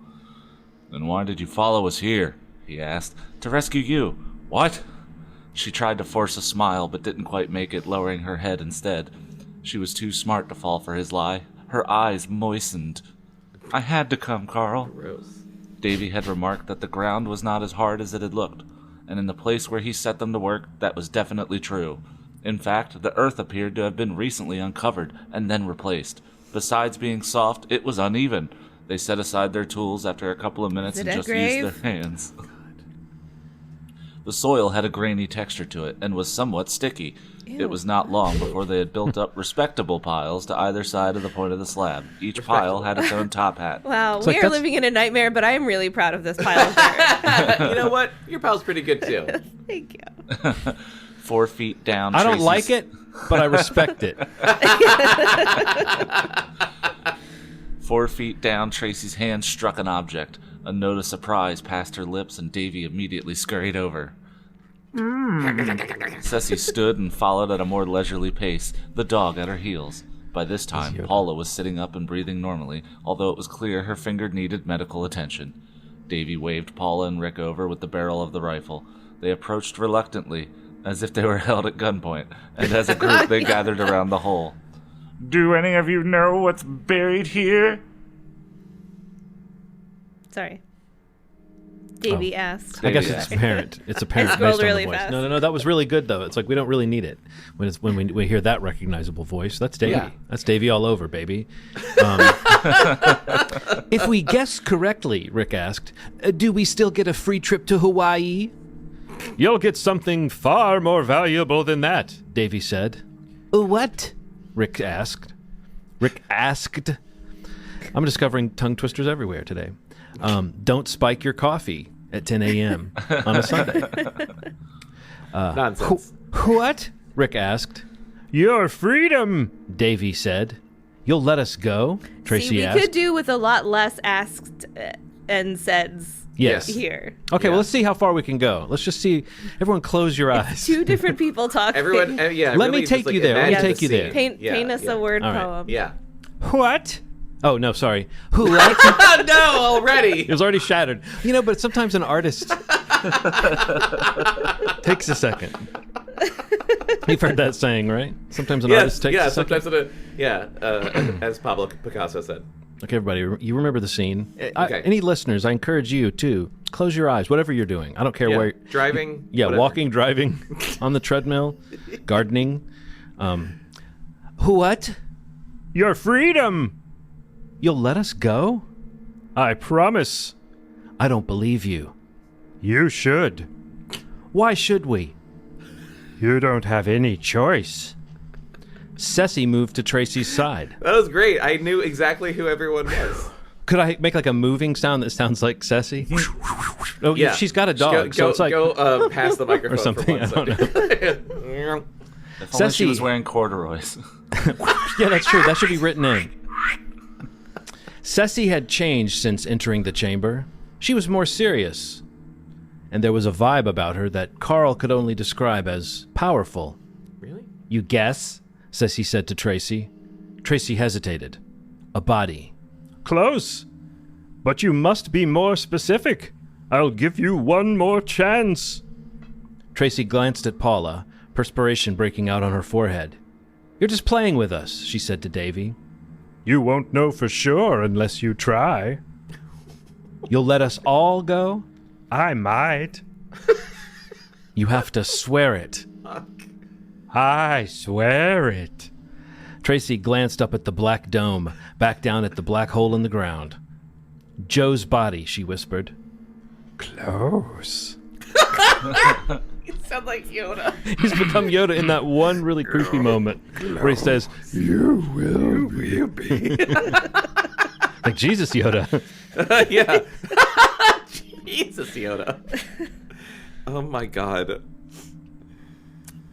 Then why did you follow us here? He asked. To rescue you. What? She tried to force a smile, but didn't quite make it, lowering her head instead. She was too smart to fall for his lie. Her eyes moistened. I had to come, Carl. Gross. Davy had remarked that the ground was not as hard as it had looked, and in the place where he set them to work, that was definitely true. In fact, the earth appeared to have been recently uncovered and then replaced. Besides being soft, it was uneven. They set aside their tools after a couple of minutes and just used their hands. The soil had a grainy texture to it and was somewhat sticky. Ew. It was not long before they had built up respectable piles to either side of the point of the slab. Each pile had its own top hat. Wow, It's we like are that's- living in a nightmare, but I am really proud of this pile of dirt. You know what? Your pal's pretty good, too. Thank you. 4 feet down. I don't Tracie's- like it, but I respect it. 4 feet down, Tracie's hand struck an object. A note of surprise passed her lips, and Davy immediately scurried over. Ceci stood and followed at a more leisurely pace, the dog at her heels. By this time, Paula was sitting up and breathing normally, although it was clear her finger needed medical attention. Davy waved Paula and Rick over with the barrel of the rifle. They approached reluctantly, as if they were held at gunpoint, and as a group they gathered around the hole. Do any of you know what's buried here? Sorry. Davy asked. I guess Maybe it's that. apparent. It's apparent scrolled based on really the voice. fast. No, that was really good though. It's like we don't really need it when we hear that recognizable voice. That's Davy. Yeah. That's Davy all over, baby. If we guess correctly, Rick asked, do we still get a free trip to Hawaii? You'll get something far more valuable than that, Davy said. What? Rick asked. I'm discovering tongue twisters everywhere today. Don't spike your coffee at 10 a.m. on a Sunday. Nonsense. What? Rick asked. Your freedom, Davy said. You'll let us go? Tracie asked. We could do with a lot less asked and saids. Yes. Here. Okay, well, let's see how far we can go. Let's just see. Everyone close your eyes. Two different people talking. Everyone, Let me take you there. Let me take you there. Paint us a word All right. poem. Yeah. What? Oh, no, sorry. What? No, already. It was already shattered. But sometimes an artist takes a second. You've heard that saying, right? Sometimes an artist takes a second. As Pablo Picasso said. Okay, everybody, you remember the scene. Okay. Any listeners, I encourage you to close your eyes, whatever you're doing. I don't care where. Driving. Yeah, whatever. Walking, driving, on the treadmill, gardening. What? Your freedom. You'll let us go? I promise. I don't believe you. You should. Why should we? You don't have any choice. Ceci moved to Tracie's side. That was great. I knew exactly who everyone was. Could I make like a moving sound that sounds like Ceci? Oh, yeah. She's got a dog, so it's like go past the microphone or something. For 1 second. If only she was wearing corduroys. Yeah, that's true. That should be written in. Ceci had changed since entering the chamber. She was more serious, and there was a vibe about her that Carl could only describe as powerful. Really? You guess? Ceci said to Tracie. Tracie hesitated. A body. Close. But you must be more specific. I'll give you one more chance. Tracie glanced at Paula, perspiration breaking out on her forehead. You're just playing with us, she said to Davy. You won't know for sure unless you try. You'll let us all go? I might. You have to swear it. I swear it. Tracie glanced up at the black dome, back down at the black hole in the ground. Joe's body, she whispered. Close. You sound like Yoda. He's become Yoda in that one really creepy moment where he says, You will be. Like Jesus Yoda. Yeah. Jesus Yoda. Oh my God.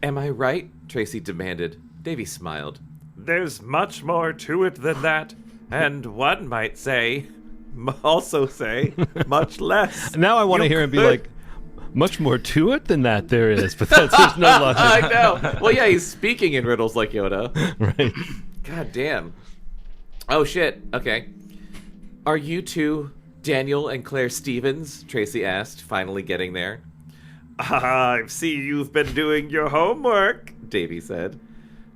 Am I right? Tracie demanded. Davy smiled. There's much more to it than that, and one might also say, much less. Now I want to hear him be like, much more to it than that there is, but there's no logic. I know. Well, yeah, he's speaking in riddles like Yoda. Right. God damn. Oh, shit. Okay. Are you two Daniel and Claire Stevens? Tracie asked, finally getting there. I see you've been doing your homework, Davy said.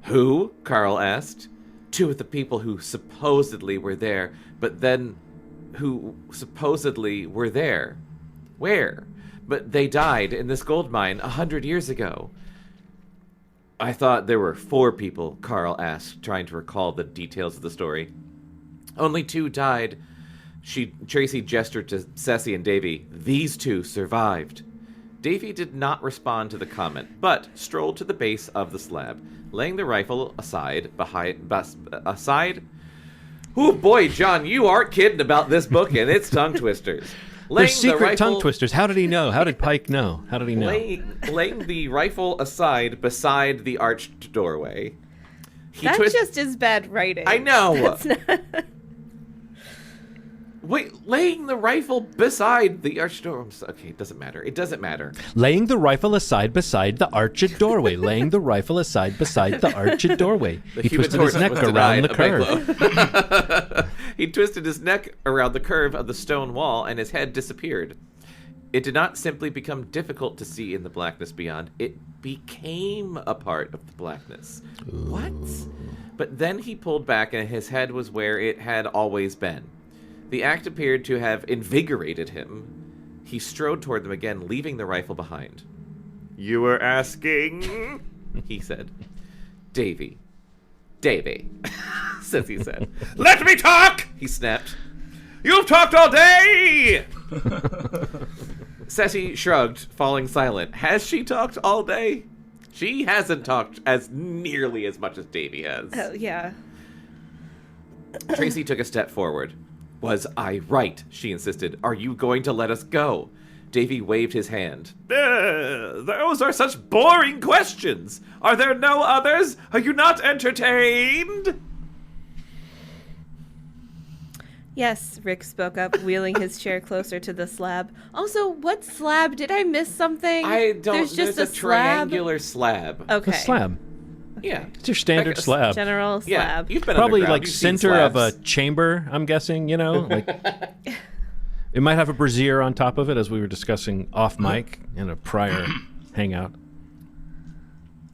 Who? Carl asked. Two of the people who supposedly were there, but then who supposedly were there. Where? But they died in this gold mine 100 years ago. I thought there were 4 people, Carl asked, trying to recall the details of the story. Only 2 died. Tracie gestured to Ceci and Davy. These 2 survived. Davy did not respond to the comment, but strolled to the base of the slab, laying the rifle aside. Oh boy, John, you aren't kidding about this book and its tongue twisters. There's secret tongue twisters. How did he know? How did Pike know? How did he know? Laying the rifle aside beside the arched doorway. That's just as bad writing. I know. That's not... Wait, laying the rifle beside the arched doorway. Okay, it doesn't matter. It doesn't matter. Laying the rifle aside beside the arched doorway. Laying the rifle aside beside the arched doorway. He twisted his neck around the curve. He twisted his neck around the curve of the stone wall, and his head disappeared. It did not simply become difficult to see in the blackness beyond. It became a part of the blackness. Ooh. What? But then he pulled back, and his head was where it had always been. The act appeared to have invigorated him. He strode toward them again, leaving the rifle behind. You were asking? He said. Davy, Ceci said. Let me talk! He snapped. You've talked all day! Ceci shrugged, falling silent. Has she talked all day? She hasn't talked as nearly as much as Davy has. Oh, yeah. Tracie took a step forward. Was I right? She insisted. Are you going to let us go? Davy waved his hand. Those are such boring questions. Are there no others? Are you not entertained? Yes, Rick spoke up, wheeling his chair closer to the slab. Also, what slab? Did I miss something? I don't. There's just a triangular slab. Okay. A slab. Yeah. It's your standard Like a slab. General Yeah. slab. You've been Probably underground. like You've seen center of a slabs. chamber, I'm guessing, you know? Like it might have a brazier on top of it, as we were discussing off mic in a prior hangout.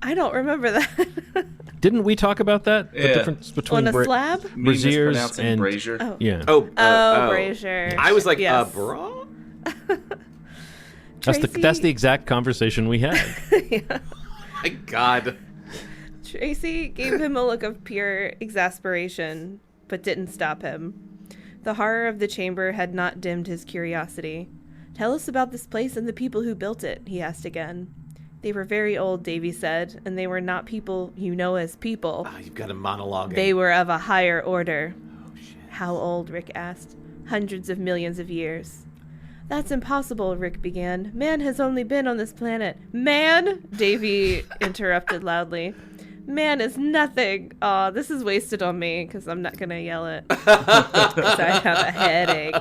I don't remember that. Didn't we talk about that? The Yeah. difference between On a slab? Me braziers mispronouncing and brazier. Oh. yeah. Oh, brazier. I was like, Yes. bra? That's the exact conversation we had. My God. Tracie gave him a look of pure exasperation, but didn't stop him. The horror of the chamber had not dimmed his curiosity. Tell us about this place and the people who built it, he asked again. They were very old, Davy said, and they were not people you know as people. Oh, you've got a monologue. They were of a higher order. Oh, shit. How old, Rick asked. Hundreds of millions of years. That's impossible, Rick began. Man has only been on this planet. Man? Davy interrupted loudly. Man is nothing. Aw, this is wasted on me, because I'm not going to yell it. Because I have a headache.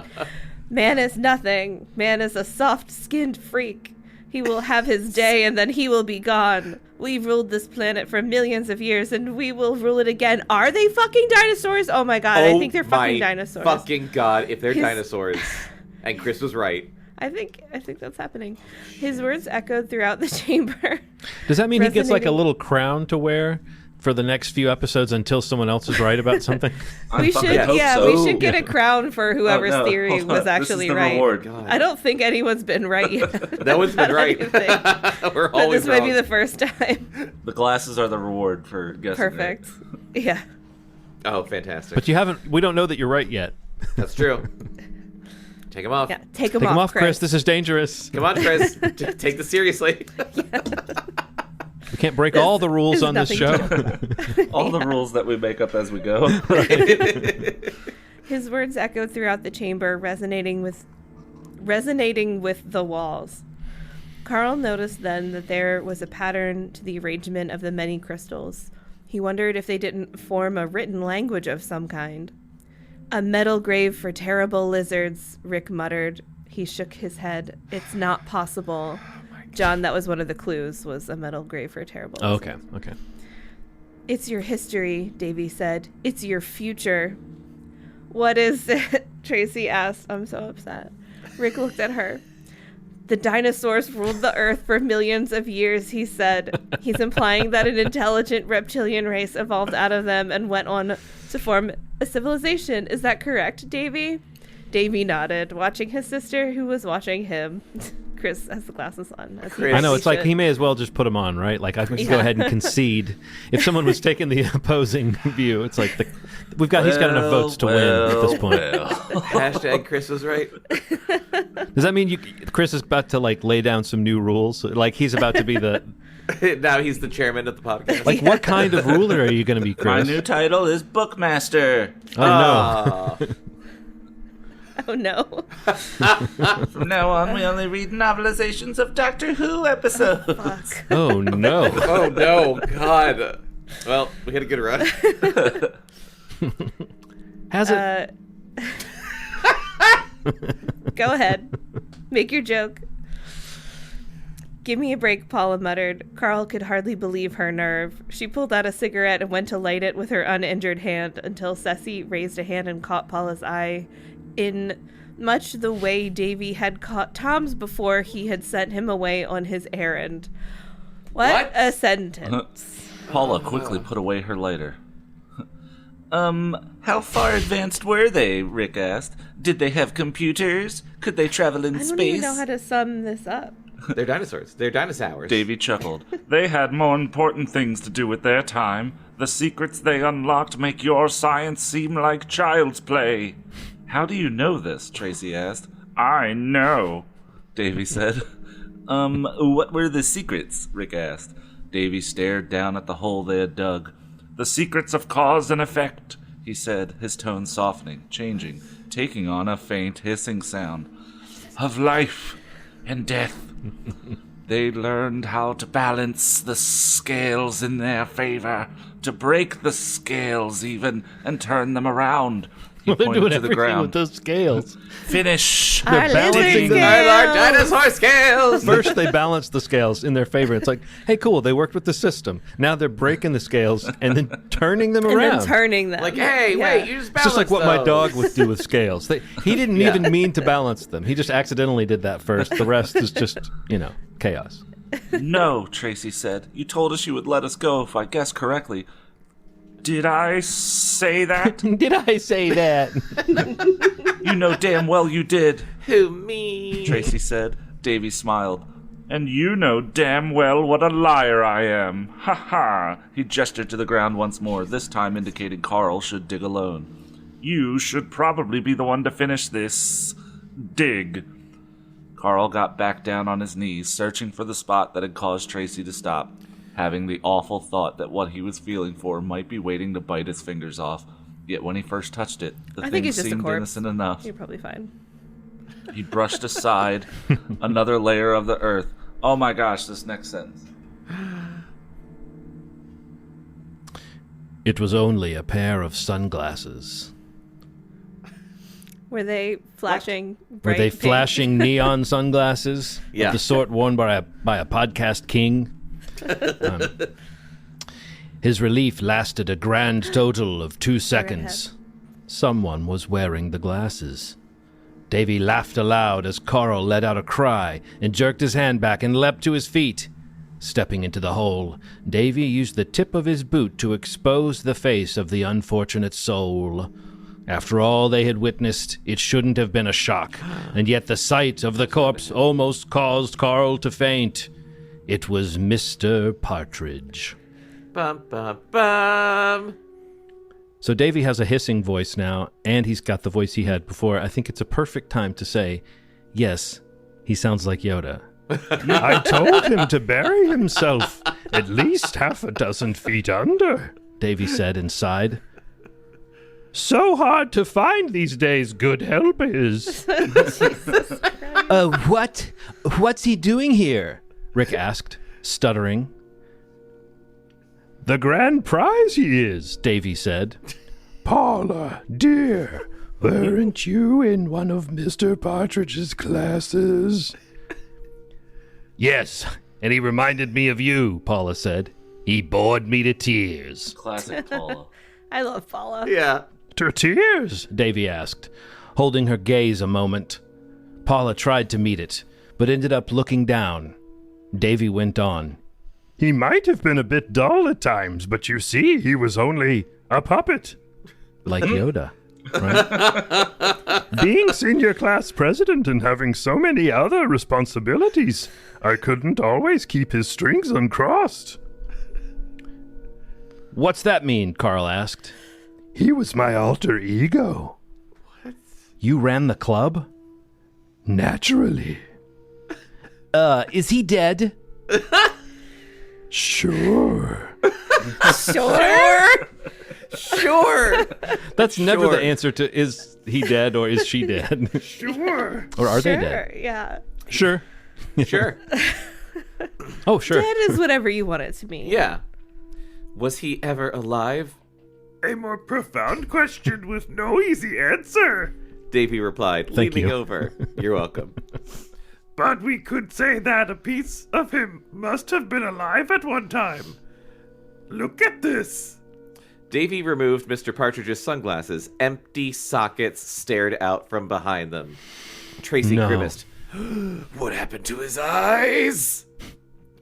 Man is nothing. Man is a soft-skinned freak. He will have his day, and then he will be gone. We've ruled this planet for millions of years, and we will rule it again. Are they fucking dinosaurs? Oh my god, I think they're fucking dinosaurs. Fucking God, if they're dinosaurs. And Chris was right. I think that's happening. His words echoed throughout the chamber. Does that mean he gets like a Resonating. little crown to wear for the next few episodes until someone else is right about something? We fucking should, hope yeah, so. we should get a crown for whoever's Oh, no. theory Hold on. was This is actually the right. reward. God. I don't think anyone's been right yet. No one's been About right. anything. We're But always this might be wrong. the first time. The glasses are the reward for guessing. Perfect. Yeah. Oh, fantastic. But we don't know that you're right yet. That's true. Take him off. Yeah. Take them Take off, them off, Chris. This is dangerous. Come on, Chris. Take this seriously. We can't break all the rules is on this show. nothing All the rules that we make up as we go. His words echoed throughout the chamber, resonating with the walls. Carl noticed then that there was a pattern to the arrangement of the many crystals. He wondered if they didn't form a written language of some kind. A metal grave for terrible lizards, Rick muttered. He shook his head. It's not possible. John, that was one of the clues, was a metal grave for terrible lizards. Okay. It's your history, Davy said. It's your future. What is it? Tracie asked. I'm so upset. Rick looked at her. The dinosaurs ruled the earth for millions of years, he said. He's implying that an intelligent reptilian race evolved out of them and went on to form a civilization. Is that correct, Davy? Davy nodded, watching his sister, who was watching him. Chris has the glasses on. As he Chris. I know, it's like should. he may as well just put them on, right? Like I can just go Yeah. ahead and concede. If someone was taking the opposing view, it's like he's got enough votes to win at this point. Hashtag Chris was right. Does that mean Chris is about to like lay down some new rules? Like he's about to be the Now he's the chairman of the podcast. like what kind of ruler are you going to be, My Chris? new title is Bookmaster. Oh no. Oh, no. From now on, we only read novelizations of Doctor Who episodes. Fuck. Oh no. Oh, no. God. Well, we had a good run. Has it? Go ahead. Make your joke. Give me a break, Paula muttered. Carl could hardly believe her nerve. She pulled out a cigarette and went to light it with her uninjured hand until Ceci raised a hand and caught Paula's eye in much the way Davy had caught Tom's before he had sent him away on his errand. What a sentence. Paula quickly put away her lighter. How far advanced were they? Rick asked. Did they have computers? Could they travel in I don't space? even know how to sum this up. They're dinosaurs. They're dinosaurs. Davy chuckled. They had more important things to do with their time. The secrets they unlocked make your science seem like child's play. How do you know this? Tracie asked. I know. Davy said. What were the secrets? Rick asked. Davy stared down at the hole they had dug. The secrets of cause and effect. He said, his tone softening, changing, taking on a faint hissing sound. Of life and death. They learned how to balance the scales in their favor, to break the scales even, and turn them around. He They're pointed doing to the everything ground. with those scales. Finish. They're balancing them. Our dinosaur scales! First, they balanced the scales in their favor. It's like, hey, cool, they worked with the system. Now they're breaking the scales and then turning them And around. then turning them. Like, hey, wait, you just It's balanced just like what my those. dog would do with scales. He didn't even mean to balance them. He just accidentally did that first. The rest is just, chaos. No, Tracie said. You told us you would let us go if I guessed correctly. Did I say that? Did I say that? You know damn well you did, Who, me? Tracie said. Davy smiled. And you know damn well what a liar I am. Ha ha. He gestured to the ground once more, this time indicating Carl should dig alone. You should probably be the one to finish this dig. Carl got back down on his knees, searching for the spot that had caused Tracie to stop, having the awful thought that what he was feeling for might be waiting to bite his fingers off. Yet when he first touched it, the I think thing it's just a seemed corpse. innocent enough. You're probably fine. He brushed aside another layer of the earth. Oh my gosh, this next sentence. It was only a pair of sunglasses. Were they flashing Were bright they pink? flashing neon sunglasses? Yeah. Of the sort worn by a podcast king? His relief lasted a grand total of 2 seconds. Someone was wearing the glasses. Davy laughed aloud as Carl let out a cry and jerked his hand back and leapt to his feet. Stepping into the hole, Davy used the tip of his boot to expose the face of the unfortunate soul. After all they had witnessed, it shouldn't have been a shock, and yet the sight of the corpse almost caused Carl to faint. It was Mr. Partridge. Bum, bum, bum. So Davy has a hissing voice now, and he's got the voice he had before. I think it's a perfect time to say, yes, he sounds like Yoda. I told him to bury himself at least 6 feet under, Davy said and sighed. So hard to find these days, good help is. What's he doing here? Rick asked, stuttering. The grand prize he is, Davy said. Paula, dear, weren't you in one of Mr. Partridge's classes? Yes, and he reminded me of you, Paula said. He bored me to tears. Classic Paula. I love Paula. Yeah. To tears? Davy asked, holding her gaze a moment. Paula tried to meet it, but ended up looking down. Davy went on. He might have been a bit dull at times, but you see, he was only a puppet. Like Yoda, right? Being senior class president and having so many other responsibilities, I couldn't always keep his strings uncrossed. What's that mean? Carl asked. He was my alter ego. What? You ran the club? Naturally. Is he dead? Sure. Sure. Sure. That's never Sure. the answer to is he dead or is she dead? Sure. Or are they Sure. dead? Yeah. Sure. Sure. Oh, sure. Dead is whatever you want it to mean. Yeah. Was he ever alive? A more profound question with no easy answer. Davy replied, Thank leaning you. over. You're welcome. But we could say that a piece of him must have been alive at one time. Look at this. Davy removed Mr. Partridge's sunglasses. Empty sockets stared out from behind them. Tracie No. grimaced. What happened to his eyes?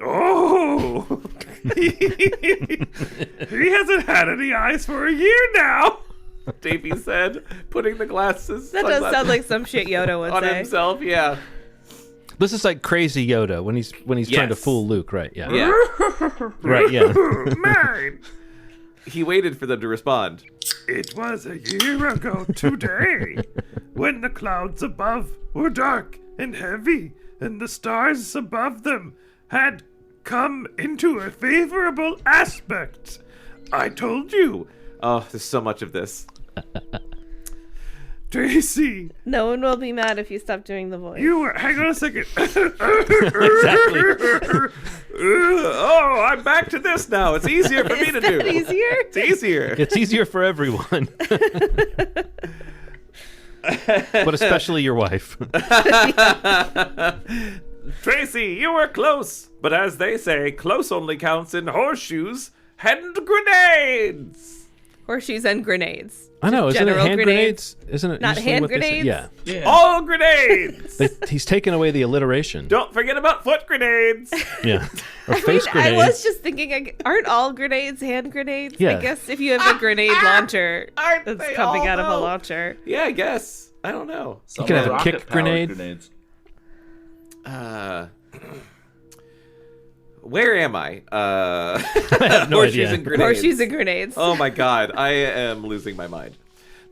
Oh! He hasn't had any eyes for a year now. Davy said, putting the glasses That does sunglasses sound like some shit Yoda would on say. himself. Yeah. This is like crazy Yoda when he's trying to Yes. fool Luke, right? Yeah. Yeah. Right, yeah. Mine. He waited for them to respond. It was a year ago today. when the clouds above were dark and heavy, and the stars above them had come into a favorable aspect. I told you. Oh, there's so much of this. Tracie, No one will be mad if you stop doing the voice. you were. Hang on a second. Exactly. Oh, I'm back to this now. It's easier for me to do. Is that easier? It's easier. It's easier for everyone. But especially your wife. Tracie, you were close, but as they say, close only counts in horseshoes and grenades. Horseshoes and grenades. I know, isn't it General hand grenades? Isn't it Not usually hand what they say? grenades? Yeah. All grenades. He's taken away the alliteration. Don't forget about foot grenades. Yeah. Or face I grenades. was just thinking, aren't all grenades hand grenades? Yeah. I guess if you have a grenade launcher Aren't that's they coming all, out of a though? launcher. Yeah, I guess. I don't know. Some could are have a kick rocket-powered grenade. Grenades. Where am I? I have no Horseshoes idea. and grenades. Horseshoes and grenades. Oh my god, I am losing my mind.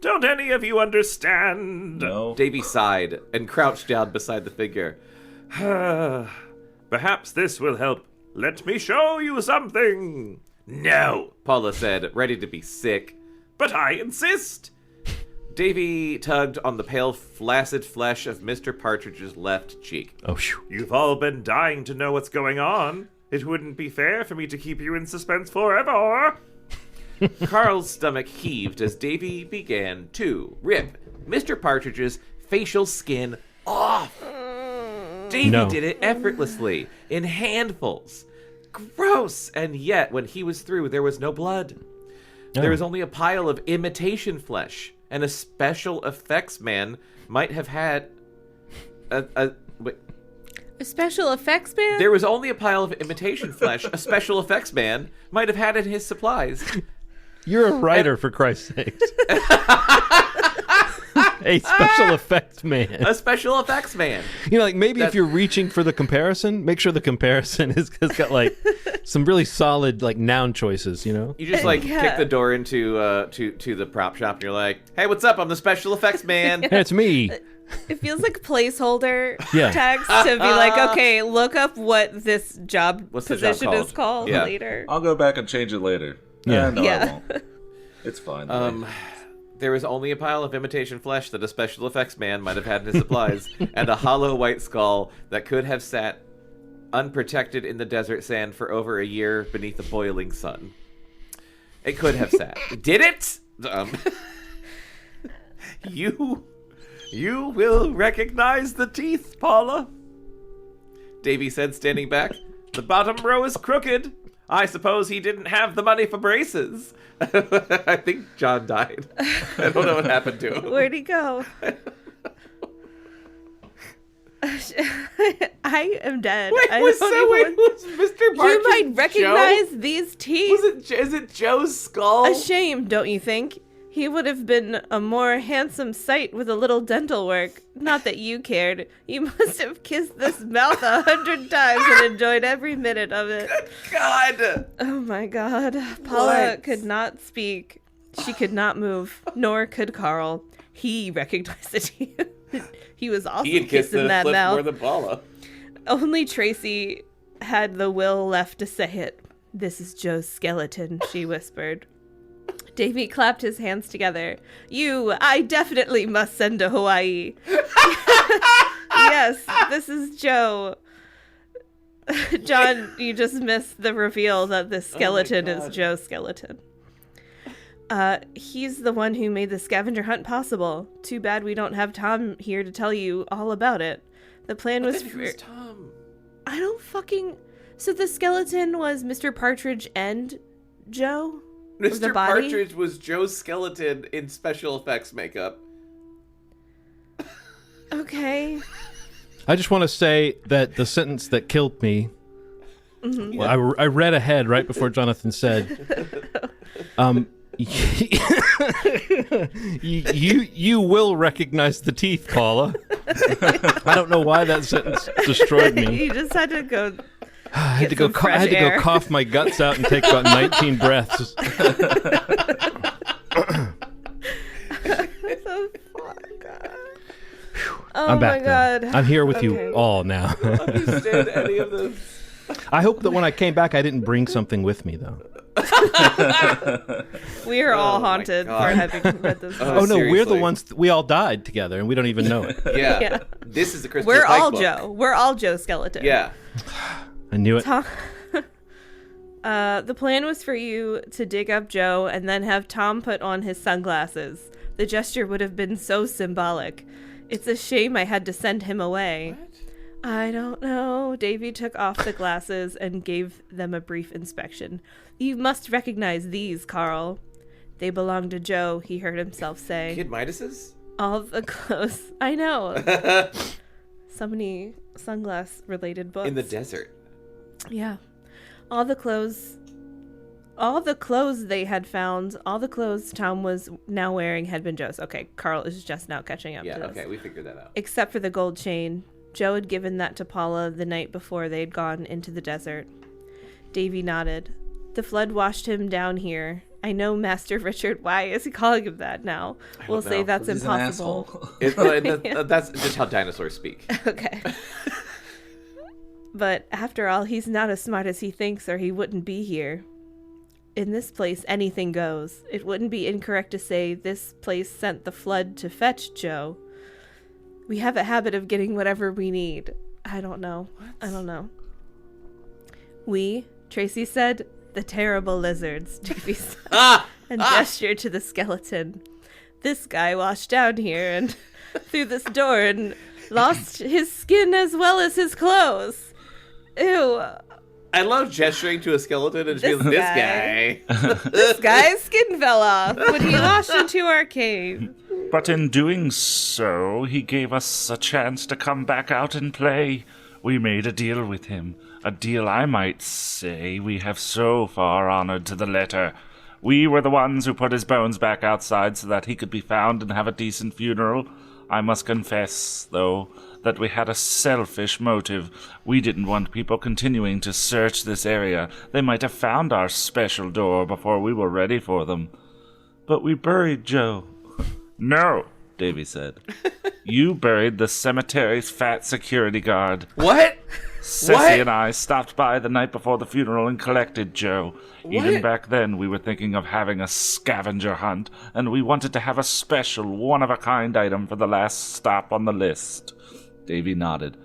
Don't any of you understand? No. Davy sighed and crouched down beside the figure. Perhaps this will help. Let me show you something. No, Paula said, ready to be sick. but I insist. Davy tugged on the pale, flaccid flesh of Mr. Partridge's left cheek. Oh, phew. You've all been dying to know what's going on. It wouldn't be fair for me to keep you in suspense forever. Carl's stomach heaved as Davy began to rip Mr. Partridge's facial skin off. Davy No. did it effortlessly, in handfuls. Gross! And yet, when he was through, there was no blood. There was only a pile of imitation flesh, and a special effects man might have had wait. A special effects man? There was only a pile of imitation flesh a special effects man might have had in his supplies. You're a writer, for Christ's sake. A special effects man. A special effects man. You know, like maybe if That- you're reaching for the comparison, make sure the comparison has got like some really solid like noun choices. You know. You just like Yeah. kick the door into to the prop shop and you're like, "Hey, what's up? I'm the special effects man." Hey, it's me. It feels like placeholder Yeah. tags to be like, okay, look up what this job What's the job position is called Yeah. later. I'll go back and change it later. Yeah. No, Yeah. I won't. It's fine. There was only a pile of imitation flesh that a special effects man might have had in his supplies, and a hollow white skull that could have sat unprotected in the desert sand for over a year beneath the boiling sun. It could have sat. Did it? You will recognize the teeth, Paula. Davy said, standing back. The bottom row is crooked. I suppose he didn't have the money for braces. I think John died. I don't know what happened to him. Where'd he go? I am dead. I don't even- was Mr. Partridge you might recognize Joe? these teeth. Is it Joe's skull? A shame, don't you think? He would have been a more handsome sight with a little dental work. Not that you cared. You must have kissed this mouth 100 times and enjoyed every minute of it. God! Oh my god. Paula What? could not speak. She could not move, nor could Carl. He recognized the teeth. He was also He had kissed kissing the that lips mouth. more than Paula. Only Tracie had the will left to say it. This is Joe's skeleton, she whispered. Davy clapped his hands together. I definitely must send to Hawaii. Yes, this is Joe. John, you just missed the reveal that this skeleton is God. Joe's skeleton. He's the one who made the scavenger hunt possible. Too bad we don't have Tom here to tell you all about it. The plan was for... Who's Tom? I don't fucking... So the skeleton was Mr. Partridge and Joe? Or the Mr. body? Partridge was Joe's skeleton in special effects makeup. Okay. I just want to say that the sentence that killed me. Well, I read ahead right before Jonathan said, you will recognize the teeth, Paula. I don't know why that sentence destroyed me. You just had to go... I had to go. some fresh I had to air. go cough my guts out and take about 19 breaths. So, oh, God. Oh I'm back my god. now. I'm here with Okay. you all now. Understand any of this? I hope that when I came back, I didn't bring something with me, though. We are all my haunted for God. having read this. Oh, no, we're the seriously. we all died together, and we don't even know it. Yeah. Yeah. This is the Christopher We're Pike all book. Joe. We're all Joe Skeleton. Yeah. I knew it. The plan was for you to dig up Joe and then have Tom put on his sunglasses. The gesture would have been so symbolic. It's a shame I had to send him away. What? I don't know. Davy took off the glasses and gave them a brief inspection. You must recognize these, Carl. They belong to Joe, he heard himself say. Kid Midas's? All the clothes. I know. So many sunglass-related books. In the desert. Yeah. All the clothes they had found, all the clothes Tom was now wearing had been Joe's. Okay, Carl is just now catching up Yeah, to this. okay, we figured that out. Except for the gold chain. Joe had given that to Paula the night before they'd gone into the desert. Davy nodded. The flood washed him down here. I know, Master Richard. Why is he calling him that now? We'll don't say know. that's He's an impossible. asshole. That's just how dinosaurs speak. Okay. But after all, he's not as smart as he thinks, or he wouldn't be here. In this place, anything goes. It wouldn't be incorrect to say this place sent the flood to fetch Joe. We have a habit of getting whatever we need. I don't know. I don't know. We, Tracie said, the terrible lizards, Davy said, and gestured to the skeleton. This guy washed down here and through this door and lost his skin as well as his clothes. Ew. I love gesturing to a skeleton and just being This like, this guy. This guy's skin fell off when he washed into our cave. But in doing so, he gave us a chance to come back out and play. We made a deal with him. A deal I might say we have so far honored to the letter. We were the ones who put his bones back outside so that he could be found and have a decent funeral. I must confess, though, that we had a selfish motive. We didn't want people continuing to search this area. They might have found our special door before we were ready for them. But we buried Joe. No, Davy said. You buried the cemetery's fat security guard. What? Ceci and I stopped by the night before the funeral and collected Joe. Even back then, we were thinking of having a scavenger hunt, and we wanted to have a special, one-of-a-kind item for the last stop on the list. Davy nodded.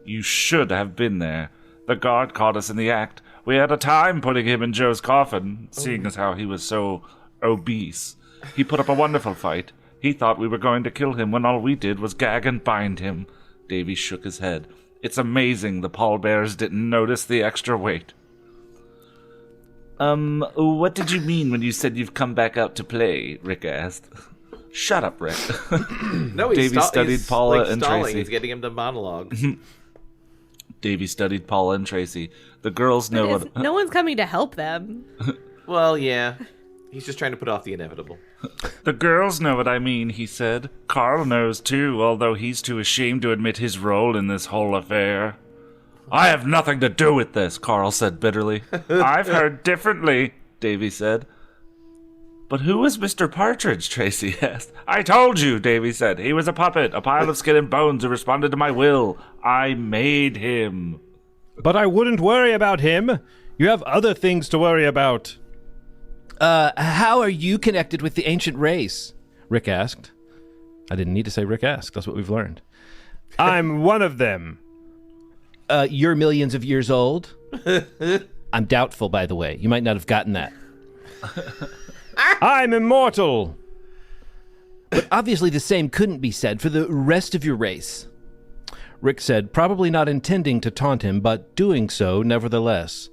You should have been there. The guard caught us in the act. We had a time putting him in Joe's coffin, seeing as how he was so obese. He put up a wonderful fight. He thought we were going to kill him when all we did was gag and bind him. Davy shook his head. It's amazing the pallbearers didn't notice the extra weight. What did you mean when you said you've come back out to play? Rick asked. Shut up, Rick. No, he's Davy studied Paula and stalling. Tracie. He's getting him to monologue. Davy studied Paula and Tracie. The girls know what... No one's coming to help them. Well, yeah. He's just trying to put off the inevitable. The girls know what I mean, he said. Carl knows too, although he's too ashamed to admit his role in this whole affair. I have nothing to do with this, Carl said bitterly. I've heard differently, Davy said. But who was Mr. Partridge? Tracie asked. I told you, Davy said. He was a puppet, a pile of skin and bones who responded to my will. I made him. But I wouldn't worry about him. You have other things to worry about. How are you connected with the ancient race? Rick asked. I didn't need to say Rick asked. That's what we've learned. I'm one of them. You're millions of years old? I'm doubtful, by the way. You might not have gotten that. I'm immortal. But obviously the same couldn't be said for the rest of your race. Rick said, probably not intending to taunt him, but doing so nevertheless.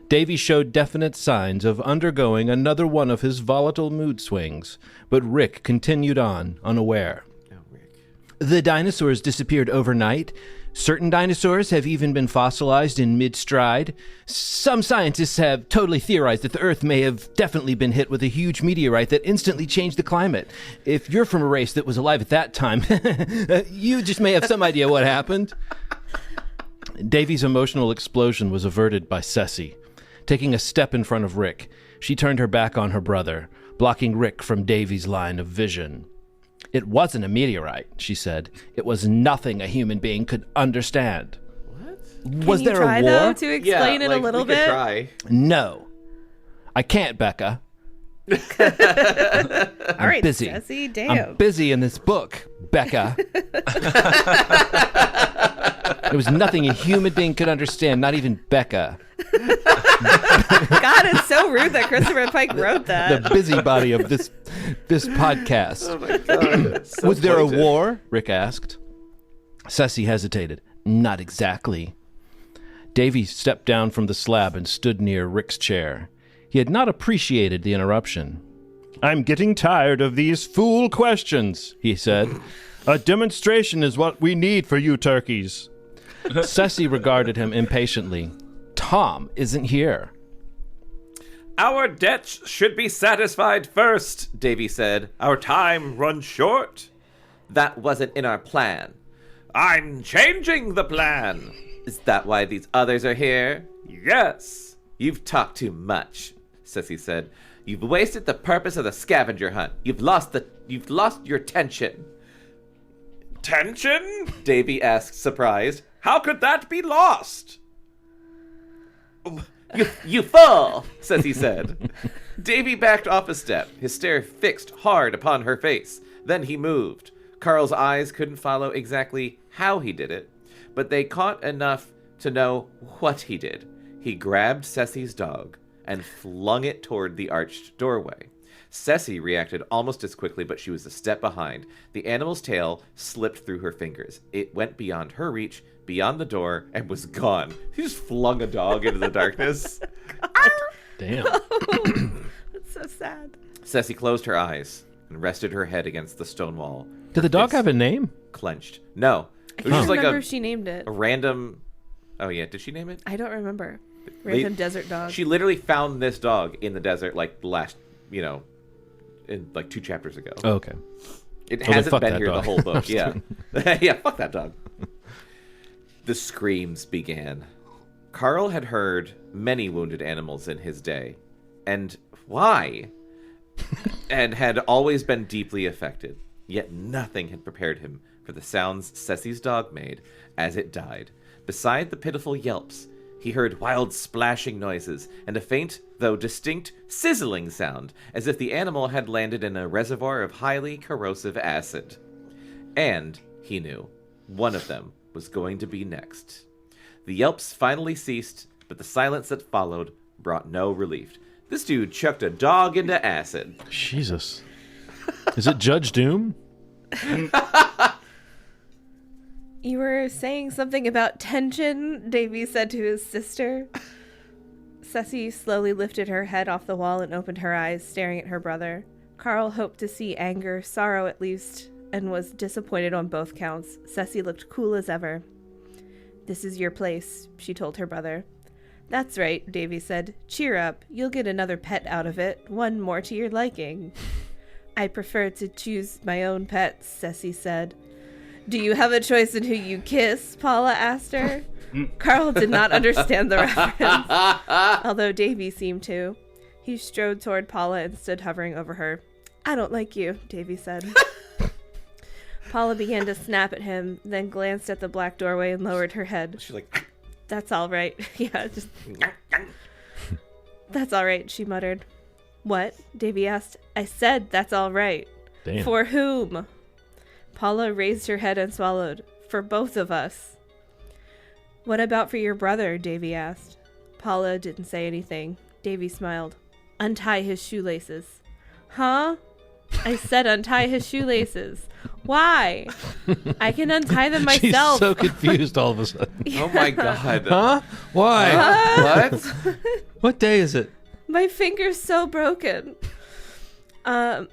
Davy showed definite signs of undergoing another one of his volatile mood swings, but Rick continued on, unaware. Oh, Rick. The dinosaurs disappeared overnight. Certain dinosaurs have even been fossilized in mid-stride. Some scientists have totally theorized that the Earth may have definitely been hit with a huge meteorite that instantly changed the climate. If you're from a race that was alive at that time, you just may have some idea what happened. Davy's emotional explosion was averted by Ceci. Taking a step in front of Rick, she turned her back on her brother, blocking Rick from Davy's line of vision. It wasn't a meteorite, she said. It was nothing a human being could understand. Was there try, a war? Though, to explain it a like, little we could bit? Try. No. I can't, Bekah. All right, busy. Sassy, damn. I'm busy in this book, Bekah. It was nothing a human being could understand, not even Bekah. God, it's so rude that Christopher Pike wrote that. The busybody of this podcast. Oh my god. So Was there a pointed. war? Rick asked. Ceci hesitated. Not exactly. Davy stepped down from the slab and stood near Rick's chair. He had not appreciated the interruption. I'm getting tired of these fool questions, he said. A demonstration is what we need for you turkeys. Ceci regarded him impatiently. Tom isn't here. Our debts should be satisfied first, Davy said. Our time runs short. That wasn't in our plan. I'm changing the plan. Is that why these others are here? Yes. You've talked too much, Ceci said. You've wasted the purpose of the scavenger hunt. You've lost your tension. Tension? Davy asked, surprised. How could that be lost? You fool, Ceci said. Davy backed off a step, his stare fixed hard upon her face. Then he moved. Carl's eyes couldn't follow exactly how he did it, but they caught enough to know what he did. He grabbed Ceci's dog and flung it toward the arched doorway. Ceci reacted almost as quickly, but she was a step behind. The animal's tail slipped through her fingers. It went beyond her reach, beyond the door, and was gone. He just flung a dog into the darkness. Damn. That's so sad. Ceci closed her eyes and rested her head against the stone wall. Did the dog have a name? Clenched. No. It was I just don't like remember if she named it. a random... Oh, yeah. Did she name it? I don't remember. Random desert dog. She literally found this dog in the desert like last, in like 2 chapters ago. Oh, okay. It then hasn't fuck been that here the dog. whole book. Yeah. Yeah, fuck that dog. The screams began. Carl had heard many wounded animals in his day. And why? And had always been deeply affected. Yet nothing had prepared him for the sounds Ceci's dog made as it died. Beside the pitiful yelps, he heard wild splashing noises and a faint, though distinct, sizzling sound, as if the animal had landed in a reservoir of highly corrosive acid. And, he knew, one of them was going to be next. The yelps finally ceased, but the silence that followed brought no relief. This dude chucked a dog into acid. Jesus. Is it Judge Doom? You were saying something about tension, Davy said to his sister. Ceci slowly lifted her head off the wall and opened her eyes, staring at her brother. Carl hoped to see anger, sorrow at least, and was disappointed on both counts. Ceci looked cool as ever. This is your place, she told her brother. That's right, Davy said. Cheer up. You'll get another pet out of it, one more to your liking. I prefer to choose my own pets, Ceci said. Do you have a choice in who you kiss? Paula asked her. Carl did not understand the reference, although Davy seemed to. He strode toward Paula and stood hovering over her. I don't like you, Davy said. Paula began to snap at him, then glanced at the black doorway and lowered her head. She's like... That's all right. Yeah, just... That's all right, she muttered. What? Davy asked. I said that's all right. Damn. For whom? Paula raised her head and swallowed. For both of us. What about for your brother? Davy asked. Paula didn't say anything. Davy smiled. Untie his shoelaces. Huh? I said untie his shoelaces. Why? I can untie them myself. She's so confused all of a sudden. Oh my god. Huh? Why? What? What day is it? My finger's so broken. I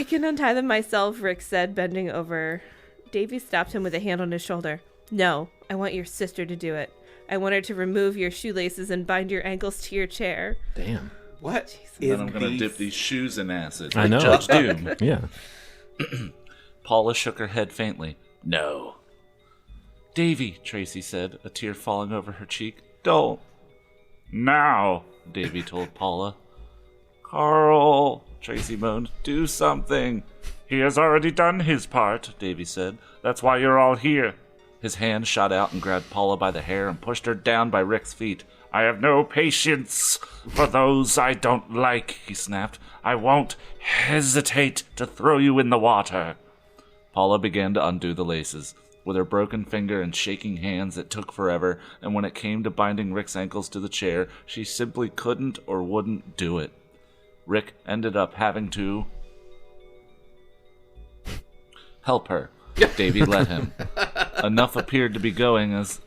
can untie them myself, Rick said, bending over. Davy stopped him with a hand on his shoulder. No, I want your sister to do it. I want her to remove your shoelaces and bind your ankles to your chair. Damn. What? Then I'm going to dip these shoes in acid. I like know. Judge Doom. Yeah. Paula shook her head faintly. No. Davy, Tracie said, a tear falling over her cheek. Don't. Now. Davy told Paula. Carl, Tracie moaned. Do something. He has already done his part, Davy said. That's why you're all here. His hand shot out and grabbed Paula by the hair and pushed her down by Rick's feet. I have no patience for those I don't like, he snapped. I won't hesitate to throw you in the water. Paula began to undo the laces. With her broken finger and shaking hands, it took forever, and when it came to binding Rick's ankles to the chair, she simply couldn't or wouldn't do it. Rick ended up having to help her. Davy let him. Enough appeared to be going as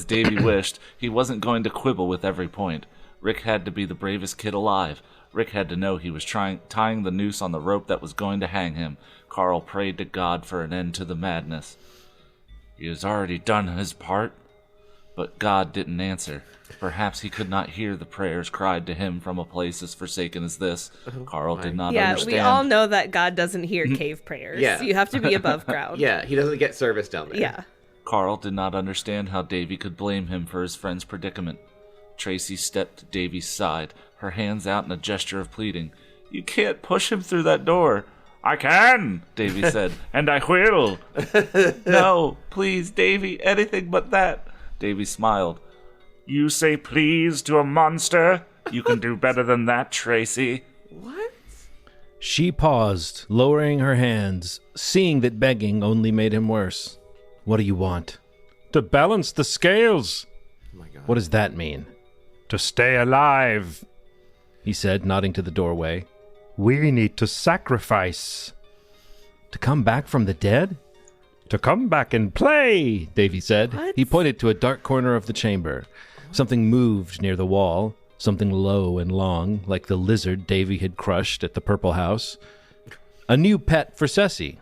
Davy wished. He wasn't going to quibble with every point. Rick had to be the bravest kid alive. Rick had to know he was tying the noose on the rope that was going to hang him. Carl prayed to God for an end to the madness. He has already done his part. But God didn't answer. Perhaps he could not hear the prayers cried to him from a place as forsaken as this. Carl did not understand. Yeah, we all know that God doesn't hear cave prayers. Yeah. You have to be above ground. Yeah, he doesn't get service down there. Yeah. Carl did not understand how Davy could blame him for his friend's predicament. Tracie stepped to Davy's side, her hands out in a gesture of pleading. You can't push him through that door. I can, Davy said, and I will. No, please, Davy, anything but that. Davy smiled. You say please to a monster? You can do better than that, Tracie. What? She paused, lowering her hands, seeing that begging only made him worse. What do you want? To balance the scales. Oh my God. What does that mean? To stay alive. He said, nodding to the doorway. We need to sacrifice. To come back from the dead? To come back and play, Davy said. What? He pointed to a dark corner of the chamber. Something moved near the wall, something low and long, like the lizard Davy had crushed at the Purple House. A new pet for Ceci.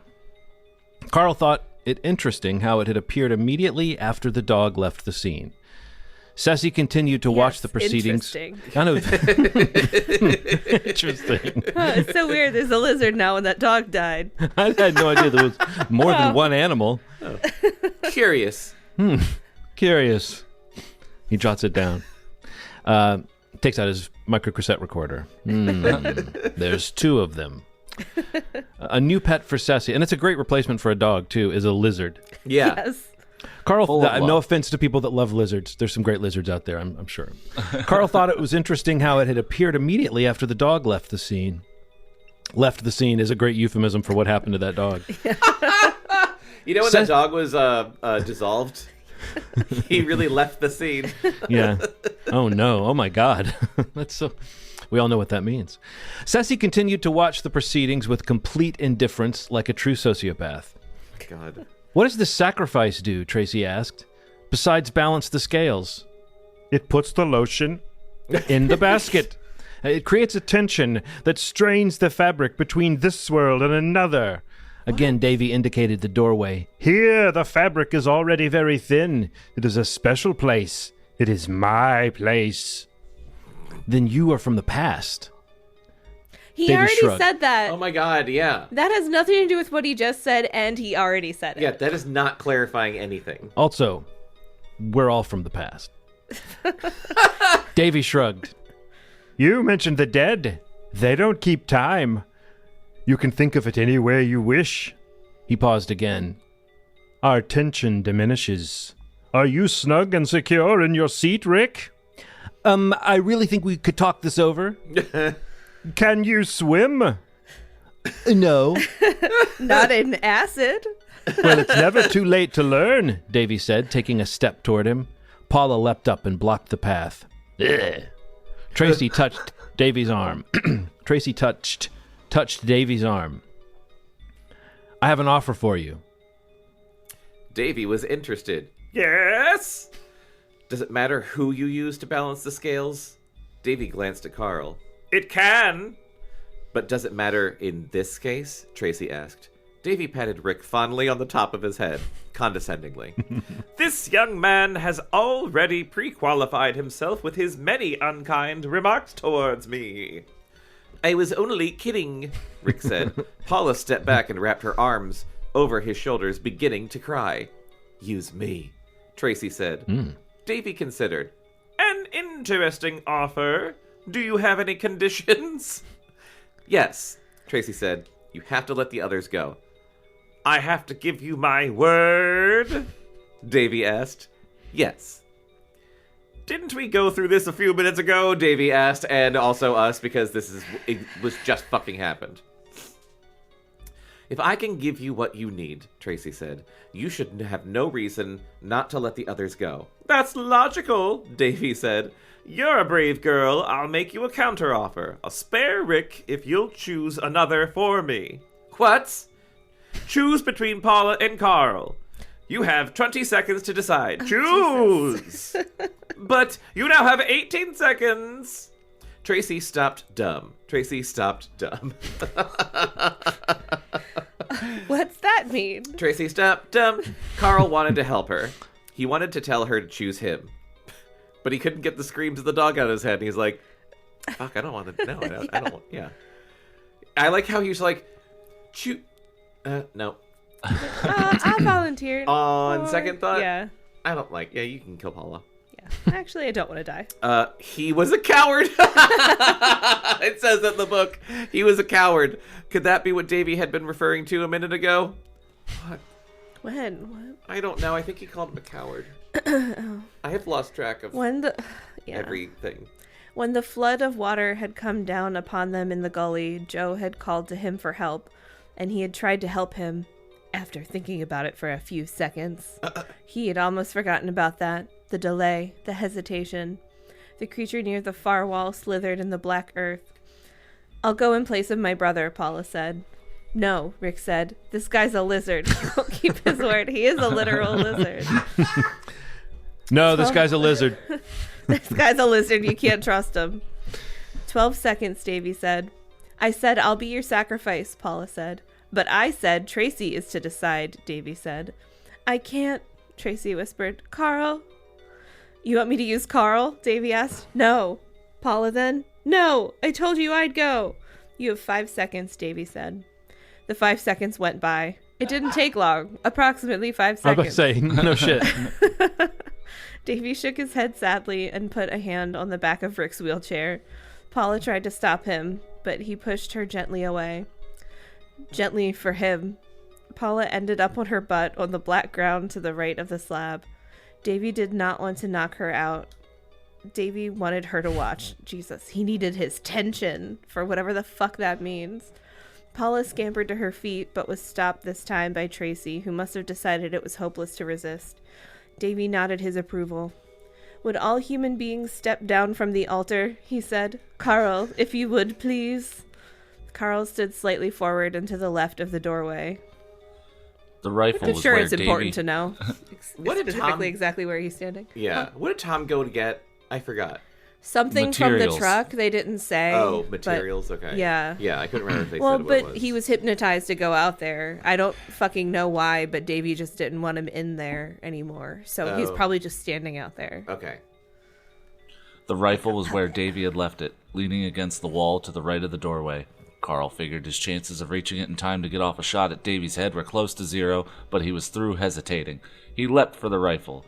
Carl thought it interesting how it had appeared immediately after the dog left the scene. Ceci continued to watch the proceedings. Interesting. I know. Interesting. Oh, it's so weird. There's a lizard now when that dog died. I had no idea there was more than one animal. Curious. Curious. He jots it down. Takes out his microcassette recorder. There's two of them. A new pet for Ceci, and it's a great replacement for a dog, too, is a lizard. Yeah. Yes. Carl, no offense to people that love lizards. There's some great lizards out there, I'm sure. Carl thought it was interesting how it had appeared immediately after the dog left the scene. Left the scene is a great euphemism for what happened to that dog. You know when that dog was dissolved? He really left the scene. Yeah. Oh, no. Oh, my God. That's so... We all know what that means. Ceci continued to watch the proceedings with complete indifference like a true sociopath. God. What does this sacrifice do, Tracie asked, besides balance the scales? It puts the lotion in the basket. It creates a tension that strains the fabric between this world and another. Again, Davy indicated the doorway. Here, the fabric is already very thin. It is a special place. It is my place. Then you are from the past. He Davy already shrugged. said that. Oh my God, yeah. That has nothing to do with what he just said, and he already said it. Yeah, that is not clarifying anything. Also, we're all from the past. Davy shrugged. You mentioned the dead. They don't keep time. You can think of it any way you wish. He paused again. Our tension diminishes. Are you snug and secure in your seat, Rick? I really think we could talk this over. Can you swim? No. Not in acid. Well, it's never too late to learn. Davy said, taking a step toward him. Paula leapt up and blocked the path. Tracie touched Davy's arm. Tracie touched Davy's arm. I have an offer for you. Davy was interested. Yes? Does it matter who you use to balance the scales? Davy glanced at Carl. It can. But does it matter in this case? Tracie asked. Davy patted Rick fondly on the top of his head, condescendingly. This young man has already pre-qualified himself with his many unkind remarks towards me. I was only kidding, Rick said. Paula stepped back and wrapped her arms over his shoulders, beginning to cry. Use me, Tracie said. Davy considered. An interesting offer. Do you have any conditions? Yes, Tracie said. You have to let the others go. I have to give you my word? Davy asked. Yes. Didn't we go through this a few minutes ago? Davy asked, and also us, because it was just fucking happened. If I can give you what you need, Tracie said, you should have no reason not to let the others go. That's logical, Davy said. You're a brave girl. I'll make you a counteroffer. A spare Rick if you'll choose another for me. What? Choose between Paula and Carl. You have 20 seconds to decide. Choose! But you now have 18 seconds. Tracie stopped dumb. What's that mean? Tracie stopped dumb. Carl wanted to help her. He wanted to tell her to choose him. But he couldn't get the screams of the dog out of his head. And he's like, fuck, I don't want to. No, I don't want. Yeah. I like how he was like, no. I volunteered. On second thought? Yeah. I don't like. Yeah, you can kill Paula. Yeah. Actually, I don't want to die. He was a coward. It says in the book, he was a coward. Could that be what Davy had been referring to a minute ago? What? When? What? I don't know. I think he called him a coward. I have lost track of everything. When the flood of water had come down upon them in the gully, Joe had called to him for help, and he had tried to help him. After thinking about it for a few seconds, he had almost forgotten about that. The delay, the hesitation. The creature near the far wall slithered in the black earth. I'll go in place of my brother, Paula said. No, Rick said. This guy's a lizard. He won't keep his word. He is a literal lizard. No, this guy's a lizard. This guy's a lizard. You can't trust him. 12 seconds, Davy said. I said I'll be your sacrifice, Paula said. But I said Tracie is to decide, Davy said. I can't, Tracie whispered. Carl? You want me to use Carl? Davy asked. No. Paula then? No, I told you I'd go. You have 5 seconds, Davy said. The 5 seconds went by. It didn't take long. Approximately 5 seconds. I was about to say, no shit. Davy shook his head sadly and put a hand on the back of Rick's wheelchair. Paula tried to stop him, but he pushed her gently away. Gently for him. Paula ended up on her butt on the black ground to the right of the slab. Davy did not want to knock her out. Davy wanted her to watch. Jesus, he needed his tension, for whatever the fuck that means. Paula scampered to her feet, but was stopped this time by Tracie, who must have decided it was hopeless to resist. Davy nodded his approval. Would all human beings step down from the altar? He said. Carl, if you would, please. Carl stood slightly forward and to the left of the doorway. The rifle I'm was sure where it's Davy... important to know What did specifically Tom... exactly where he's standing. Yeah. What did Tom go to get? I forgot. Something Materials. from the truck, they didn't say. Oh, materials, okay. Yeah. Yeah, I couldn't remember if they Well, said what it but was. he was hypnotized to go out there. I don't fucking know why, but Davy just didn't want him in there anymore. So he's Oh. probably just standing out there. Okay. The rifle was where Davy had left it, leaning against the wall to the right of the doorway. Carl figured his chances of reaching it in time to get off a shot at Davy's head were close to zero, but he was through hesitating. He leapt for the rifle.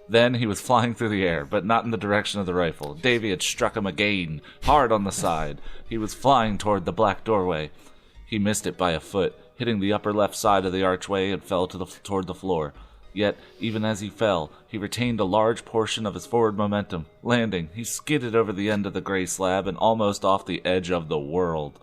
Then he was flying through the air, but not in the direction of the rifle. Davy had struck him again, hard on the side. He was flying toward the black doorway. He missed it by a foot, hitting the upper left side of the archway and fell toward the floor. Yet, even as he fell, he retained a large portion of his forward momentum. Landing, he skidded over the end of the gray slab and almost off the edge of the world.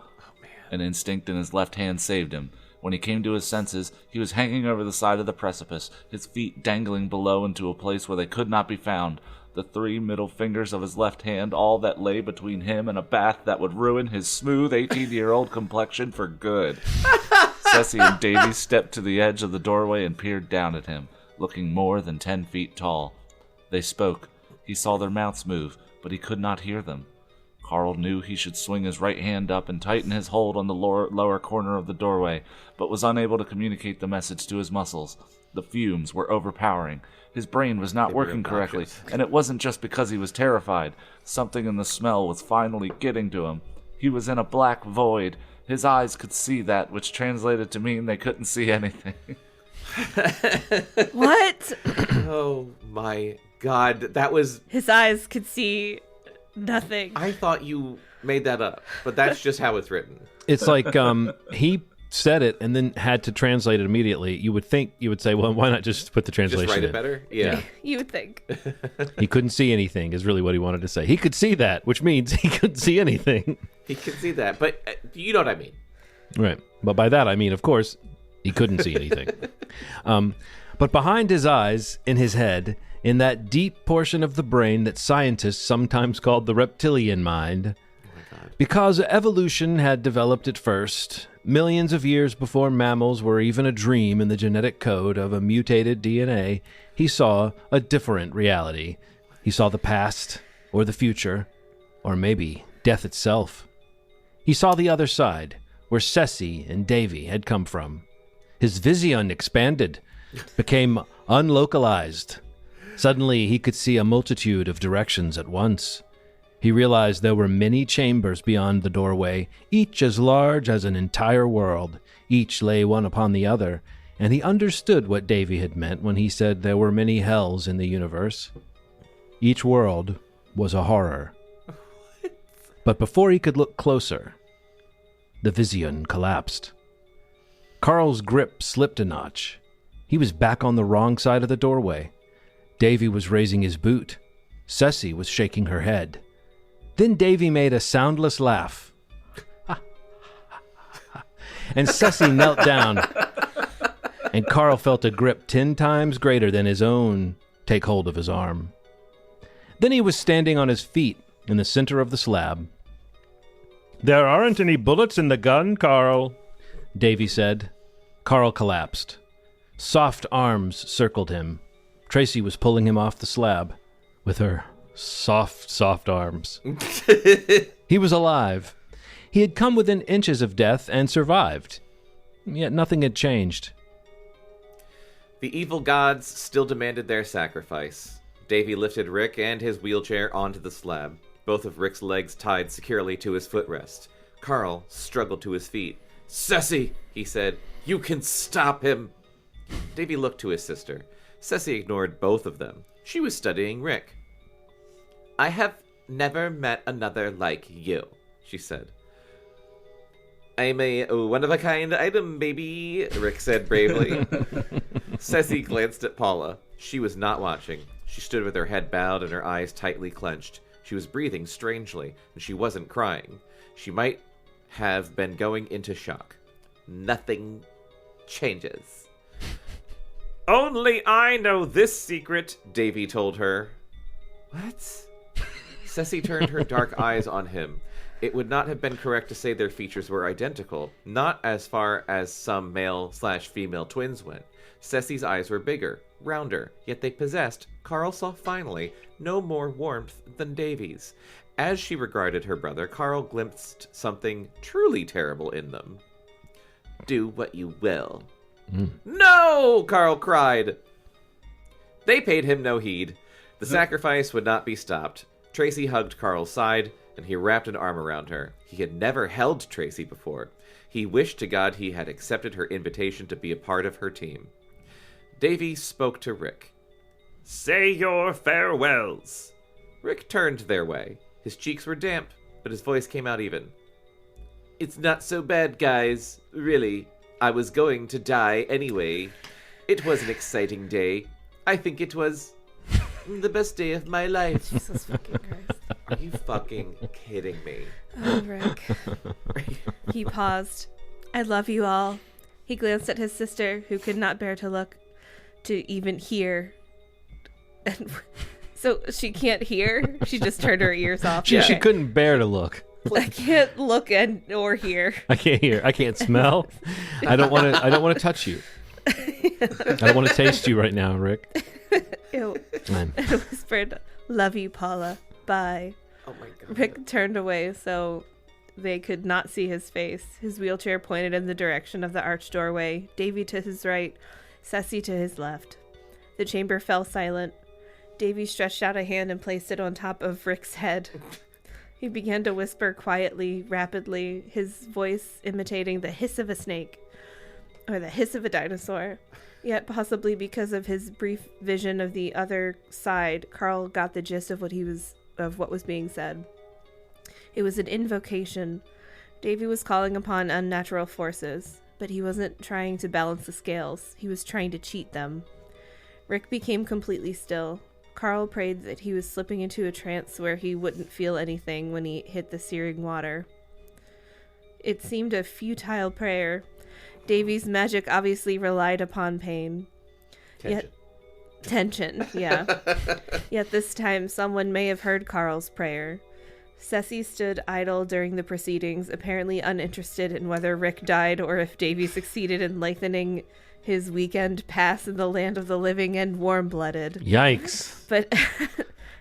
An instinct in his left hand saved him. When he came to his senses, he was hanging over the side of the precipice, his feet dangling below into a place where they could not be found. The 3 middle fingers of his left hand, all that lay between him and a bath that would ruin his smooth 18-year-old complexion for good. Ceci and Davy stepped to the edge of the doorway and peered down at him, looking more than 10 feet tall. They spoke. He saw their mouths move, but he could not hear them. Carl knew he should swing his right hand up and tighten his hold on the lower corner of the doorway, but was unable to communicate the message to his muscles. The fumes were overpowering. His brain was not working correctly, and it wasn't just because he was terrified. Something in the smell was finally getting to him. He was in a black void. His eyes could see that, which translated to mean they couldn't see anything. What? Oh my god, that was... His eyes could see nothing. I thought you made that up, but that's just how it's written. It's like he said it and then had to translate it immediately. You would think you would say, well, why not just put the translation Just write in? it better? Yeah. You would think. He couldn't see anything is really what he wanted to say. He could see that, which means he couldn't see anything. He could see that, but you know what I mean. Right. But by that, I mean, of course, he couldn't see anything. But behind his eyes, in his head, in that deep portion of the brain that scientists sometimes called the reptilian mind, because evolution had developed it first, millions of years before mammals were even a dream in the genetic code of a mutated DNA, he saw a different reality. He saw the past, or the future, or maybe death itself. He saw the other side, where Tracie and Davy had come from. His vision expanded, became unlocalized. Suddenly, he could see a multitude of directions at once. He realized there were many chambers beyond the doorway, each as large as an entire world. Each lay one upon the other, and he understood what Davy had meant when he said there were many hells in the universe. Each world was a horror. But before he could look closer, the vision collapsed. Carl's grip slipped a notch. He was back on the wrong side of the doorway. Davy was raising his boot. Tracie was shaking her head. Then Davy made a soundless laugh. And Tracie knelt down, and Carl felt a grip 10 times greater than his own take hold of his arm. Then he was standing on his feet in the center of the slab. "There aren't any bullets in the gun, Carl," Davy said. Carl collapsed. Soft arms circled him. Tracie was pulling him off the slab with her soft arms. He was alive. He had come within inches of death and survived. Yet nothing had changed. The evil gods still demanded their sacrifice. Davy lifted Rick and his wheelchair onto the slab, both of Rick's legs tied securely to his footrest. Carl struggled to his feet. "Tracie," he said, "you can stop him." Davy looked to his sister. Tracie ignored both of them. She was studying Rick. "I have never met another like you," she said. "I'm a one-of-a-kind item, baby," Rick said bravely. Tracie glanced at Paula. She was not watching. She stood with her head bowed and her eyes tightly clenched. She was breathing strangely, and she wasn't crying. She might have been going into shock. "Nothing changes." "Only I know this secret," Davy told her. "What?" Tracie turned her dark eyes on him. It would not have been correct to say their features were identical, not as far as some male/female twins went. Tracie's eyes were bigger, rounder, yet they possessed, Carl saw finally, no more warmth than Davy's. As she regarded her brother, Carl glimpsed something truly terrible in them. "Do what you will." "No!" Carl cried. They paid him no heed. The sacrifice would not be stopped. Tracie hugged Carl's side, and he wrapped an arm around her. He had never held Tracie before. He wished to God he had accepted her invitation to be a part of her team. Davy spoke to Rick. "Say your farewells." Rick turned their way. His cheeks were damp, but his voice came out even. "It's not so bad, guys. Really. I was going to die anyway. It was an exciting day. I think it was the best day of my life." Jesus fucking Christ. Are you fucking kidding me? Oh, Rick. He paused. "I love you all." He glanced at his sister, who could not bear to look, to even hear. And so she can't hear? She just turned her ears off. She couldn't bear to look. I can't look or hear. I can't hear. I can't smell. I don't want to touch you. I don't want to taste you right now, Rick. Ew. And whispered, "Love you, Paula. Bye." Oh my god. Rick turned away so they could not see his face. His wheelchair pointed in the direction of the arched doorway, Davy to his right, Tracie to his left. The chamber fell silent. Davy stretched out a hand and placed it on top of Rick's head. He began to whisper quietly, rapidly, his voice imitating the hiss of a snake, or the hiss of a dinosaur. Yet, possibly because of his brief vision of the other side, Carl got the gist of what he was of what was being said. It was an invocation. Davy was calling upon unnatural forces, but he wasn't trying to balance the scales. He was trying to cheat them. Rick became completely still. Carl prayed that he was slipping into a trance where he wouldn't feel anything when he hit the searing water. It seemed a futile prayer. Davy's magic obviously relied upon pain. Tension, yeah. Yet this time, someone may have heard Carl's prayer. Ceci stood idle during the proceedings, apparently uninterested in whether Rick died or if Davy succeeded in lengthening his weekend pass in the land of the living and warm-blooded. Yikes. But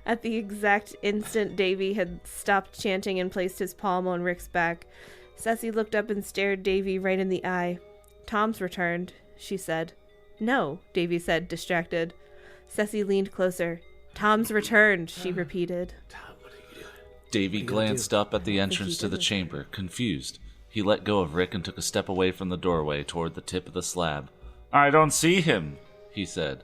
at the exact instant Davy had stopped chanting and placed his palm on Rick's back, Ceci looked up and stared Davy right in the eye. "Tom's returned," she said. "No," Davy said, distracted. Ceci leaned closer. "Tom's returned," she repeated. Davy glanced up at the entrance to the chamber, confused. He let go of Rick and took a step away from the doorway toward the tip of the slab. I don't see him, he said.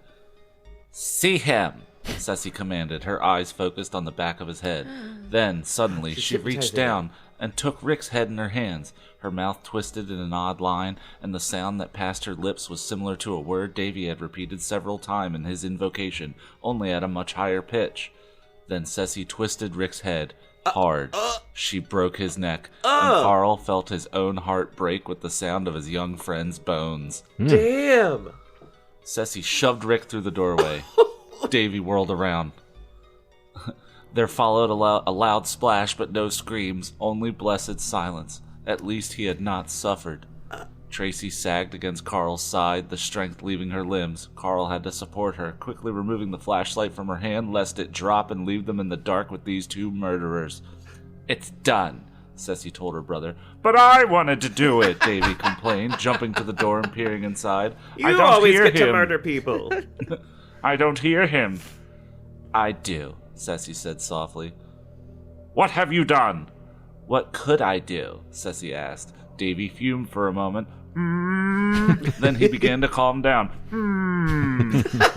"See him," Ceci commanded, her eyes focused on the back of his head. Then, suddenly, she reached down and took Rick's head in her hands. Her mouth twisted in an odd line, and the sound that passed her lips was similar to a word Davy had repeated several times in his invocation, only at a much higher pitch. Then Ceci twisted Rick's head hard. She broke his neck, and Carl felt his own heart break with the sound of his young friend's bones. Damn! Ceci shoved Rick through the doorway. Davy whirled around. There followed a loud splash, but no screams, only blessed silence. At least he had not suffered. Tracie sagged against Carl's side, the strength leaving her limbs. Carl had to support her, quickly removing the flashlight from her hand lest it drop and leave them in the dark with these two murderers. "It's done," Ceci told her brother. But I wanted to do it, Davy complained, jumping to the door and peering inside. You I don't always hear get to him. murder people. I don't hear him. "I do," Ceci said softly. What have you done? "What could I do?" Ceci asked. Davy fumed for a moment. Then he began to calm down.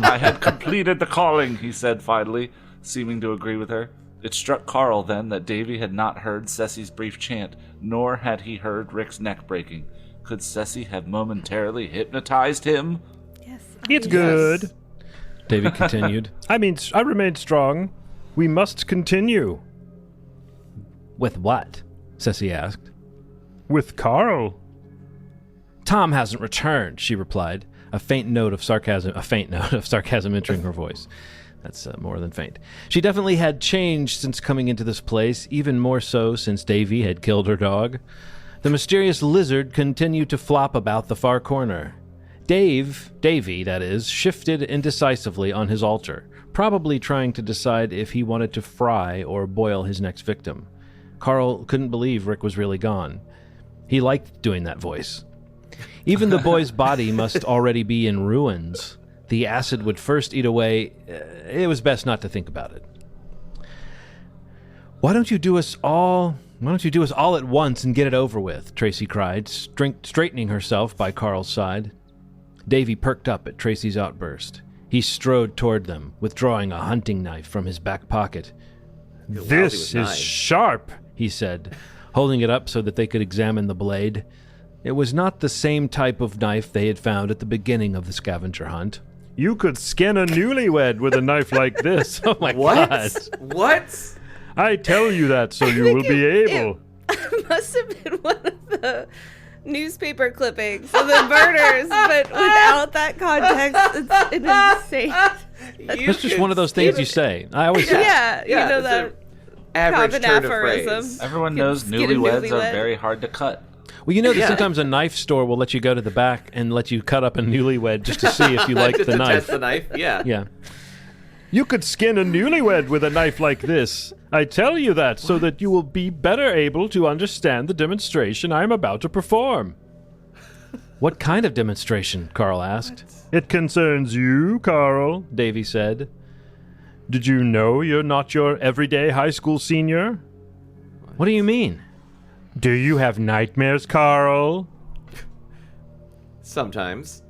I had completed the calling, he said finally, seeming to agree with her. It struck Carl then that Davy had not heard Ceci's brief chant, nor had he heard Rick's neck breaking. Could Ceci have momentarily hypnotized him? Yes. It's good. Davy continued. I remain strong. We must continue. With what? Ceci asked. With Carl. "Tom hasn't returned," she replied, a faint note of sarcasm entering her voice. That's more than faint. She definitely had changed since coming into this place, even more so since Davy had killed her dog. The mysterious lizard continued to flop about the far corner. Davy, that is, shifted indecisively on his altar, probably trying to decide if he wanted to fry or boil his next victim. Carl couldn't believe Rick was really gone. He liked doing that voice. Even the boy's body must already be in ruins. The acid would first eat away. It was best not to think about it. Why don't you do us all at once and get it over with?" Tracie cried, straightening herself by Carl's side. Davy perked up at Tracie's outburst. He strode toward them, withdrawing a hunting knife from his back pocket. "This is sharp," he said, holding it up so that they could examine the blade. It was not the same type of knife they had found at the beginning of the scavenger hunt. "You could skin a newlywed with a knife like this." Oh my God. What? I tell you that so you will be able. It must have been one of the newspaper clippings of the murders, but without that context, it's insane. It's just one of those things you say. I always say. Yeah, you know it's that an average common turn of aphorism. phrase. Everyone You can knows skin a newlyweds are newlywed. very hard to cut. Well, you know that Yeah. sometimes a knife store will let you go to the back and let you cut up a newlywed just to see if you like Just the to knife. test the knife, yeah. Yeah. You could skin a newlywed with a knife like this. I tell you that so that you will be better able to understand the demonstration I am about to perform. What kind of demonstration? Carl asked. It concerns you, Carl, Davy said. Did you know you're not your everyday high school senior? What do you mean? Do you have nightmares, Carl? Sometimes.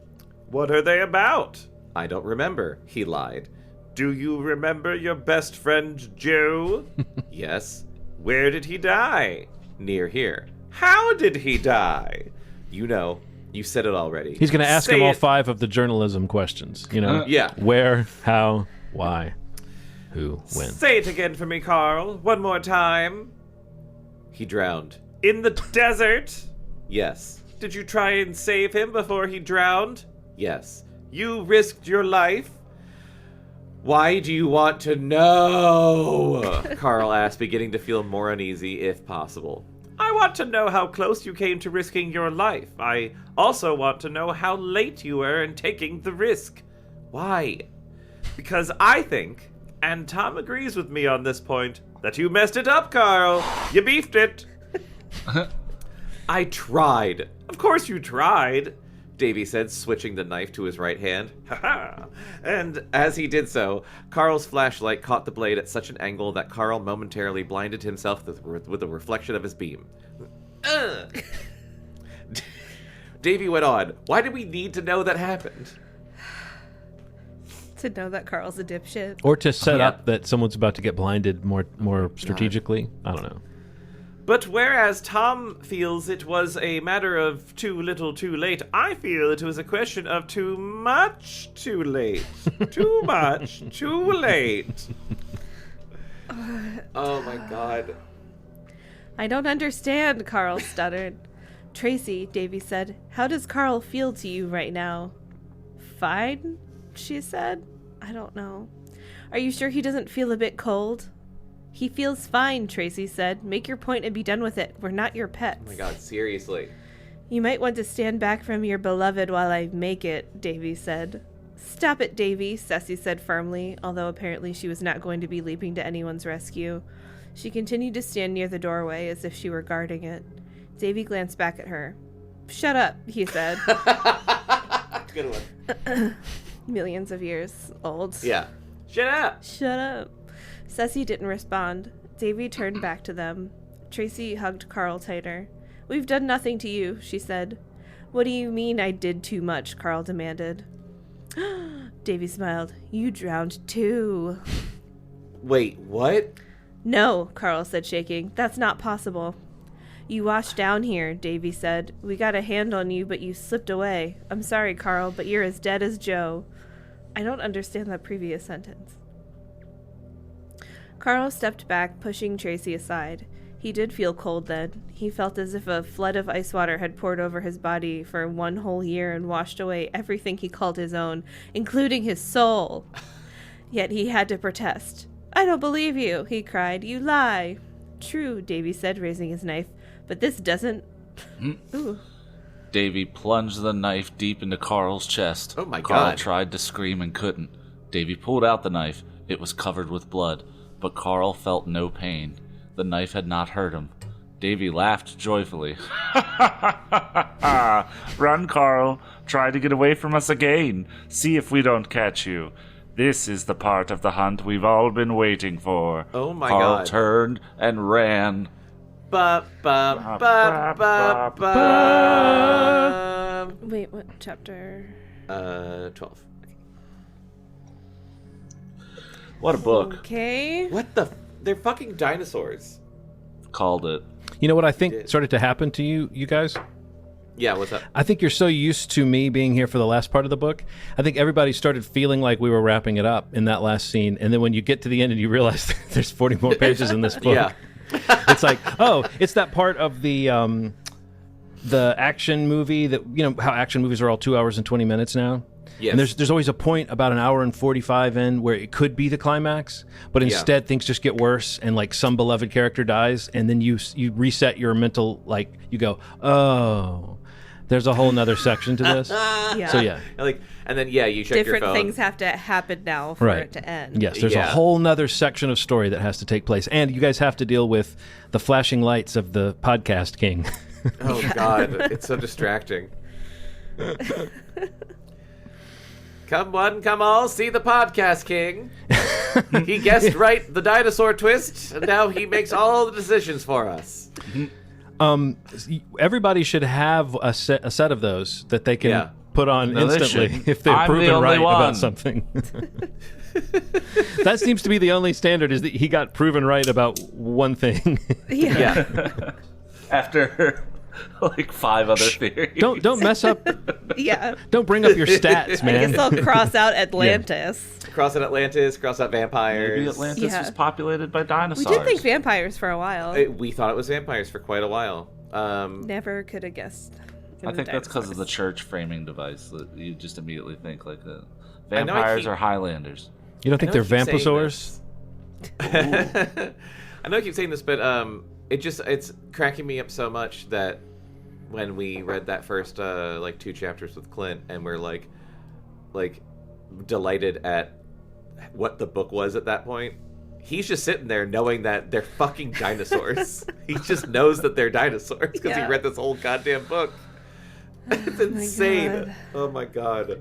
What are they about? I don't remember, he lied. Do you remember your best friend Joe? Yes. Where did he die? Near here. How did he die? You know. You said it already. He's going to ask Say him all it. 5 of the journalism questions. You know? Yeah. Where, how, why, who, when. Say it again for me, Carl. One more time. He drowned. In the desert? Yes. Did you try and save him before he drowned? Yes. You risked your life? Why do you want to know? Carl asked, beginning to feel more uneasy, if possible. I want to know how close you came to risking your life. I also want to know how late you were in taking the risk. Why? Because I think, and Tom agrees with me on this point, that you messed it up, Carl. You beefed it. I tried. Of course you tried, Davy said, switching the knife to his right hand. And as he did so, Carl's flashlight caught the blade at such an angle that Carl momentarily blinded himself with the reflection of his beam. Davy went on. Why did we need to know that happened? To know that Carl's a dipshit. Or to set Yeah. up that someone's about to get blinded more strategically. I don't know. But whereas Tom feels it was a matter of too little too late, I feel it was a question of too much too late. Too much too late. Oh my god. I don't understand, Carl stuttered. Tracie, Davy said, how does Carl feel to you right now? Fine, she said. I don't know. Are you sure he doesn't feel a bit cold? He feels fine, Tracie said. Make your point and be done with it. We're not your pets. Oh my god, seriously. You might want to stand back from your beloved while I make it, Davy said. Stop it, Davy, Ceci said firmly, although apparently she was not going to be leaping to anyone's rescue. She continued to stand near the doorway as if she were guarding it. Davy glanced back at her. Shut up, he said. Good one. Millions of years old. Yeah. Shut up. Shut up. Ceci didn't respond. Davy turned back to them. Tracie hugged Carl tighter. We've done nothing to you, she said. What do you mean I did too much? Carl demanded. Davy smiled. You drowned too. Wait, what? No, Carl said, shaking. That's not possible. You washed down here, Davy said. We got a hand on you, but you slipped away. I'm sorry, Carl, but you're as dead as Joe. I don't understand that previous sentence. Carl stepped back, pushing Tracie aside. He did feel cold then. He felt as if a flood of ice water had poured over his body for one whole year and washed away everything he called his own, including his soul. Yet he had to protest. I don't believe you, he cried. You lie. True, Davy said, raising his knife, but this doesn't... Ooh. Davy plunged the knife deep into Carl's chest. Oh my Carl God. tried to scream and couldn't. Davy pulled out the knife. It was covered with blood, but Carl felt no pain. The knife had not hurt him. Davy laughed joyfully. Run, Carl. Try to get away from us again. See if we don't catch you. This is the part of the hunt we've all been waiting for. Oh my Carl god. turned and ran. Ba, ba, ba, ba, ba. Wait, what chapter? 12. What a book. Okay. What the? They're fucking dinosaurs. Called it. You know what I think started to happen to you guys? Yeah, what's up? I think you're so used to me being here for the last part of the book. I think everybody started feeling like we were wrapping it up in that last scene. And then when you get to the end and you realize there's 40 more pages in this book, Yeah. it's like, oh, it's that part of the action movie that, you know, how action movies are all 2 hours and 20 minutes now. Yes. And there's always a point about an hour and 45 in where it could be the climax, but instead things just get worse and like some beloved character dies, and then you reset your mental, like you go, oh, there's a whole nother section to this. Yeah. So yeah. Like, and then you check Different your phone. things have to happen now for Right. it to end. Yes, there's a Yeah. whole nother section of story that has to take place, and you guys have to deal with the flashing lights of the podcast king. Oh god, it's so distracting. Come one, come all, see the podcast king. He guessed right the dinosaur twist, and now he makes all the decisions for us. Everybody should have a set of those that they can put on No, they instantly shouldn't. if they're I'm the proven only right one. about something. That seems to be the only standard, is that he got proven right about one thing. Yeah. After like 5 other theories. Don't mess up. Yeah. Don't bring up your stats, I man. guess I'll cross out Atlantis. Cross out Atlantis, cross out vampires. Maybe Atlantis Yeah. was populated by We dinosaurs. did think vampires for a while. We thought it was vampires for quite a while. Never could have guessed. I think that's because of the church framing device that you just immediately think like that. I know I Vampires keep- are Highlanders. You don't think I know they're I keep saying vamposaurs? this. I know I keep saying this, but it's cracking me up so much that when we read that first 2 chapters with Clint, and we're like delighted at what the book was at that point. He's just sitting there knowing that they're fucking dinosaurs. He just knows that they're dinosaurs because he Yeah. read this whole goddamn book. It's insane. God. Oh my god.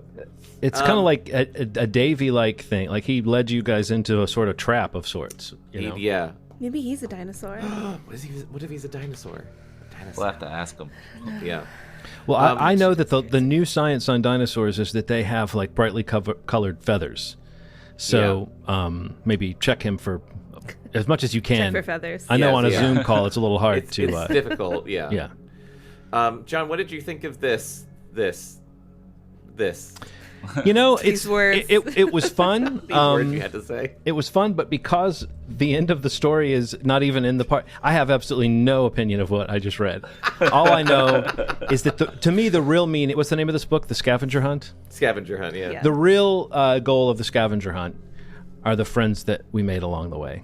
It's kind of like a Davy-like thing. Like he led you guys into a sort of trap of sorts. You know? Yeah. Maybe he's a dinosaur. What if he's a dinosaur? We'll have to ask them. Yeah. Well, I know that the new science on dinosaurs is that they have like brightly colored feathers. So maybe check him for as much as you can. Check for feathers. I know Yes, on a yeah. Zoom call it's a little hard It's to. difficult. Yeah. Yeah. John, what did you think of this? You know, These words. it was fun. These words you had to say. It was fun, but because the end of the story is not even in the part, I have absolutely no opinion of what I just read. All I know is that to me the real meaning. What's the name of this book? The Scavenger Hunt. Scavenger Hunt. Yeah. Yeah. The real goal of the Scavenger Hunt are the friends that we made along the way,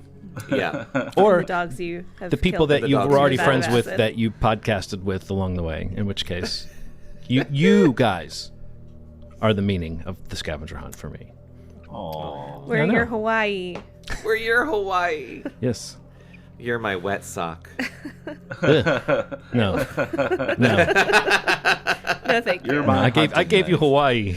Yeah. or The dogs you have the people killed. that The you dogs were you already Bad friends with acid. that you podcasted with along the way. In which case, you guys are the meaning of the Scavenger Hunt for me. Oh, We're I know. your Hawaii. We're your Hawaii. Yes. You're my wet sock. Ugh. No. No. No, thank you. You're my I gave you Hawaii.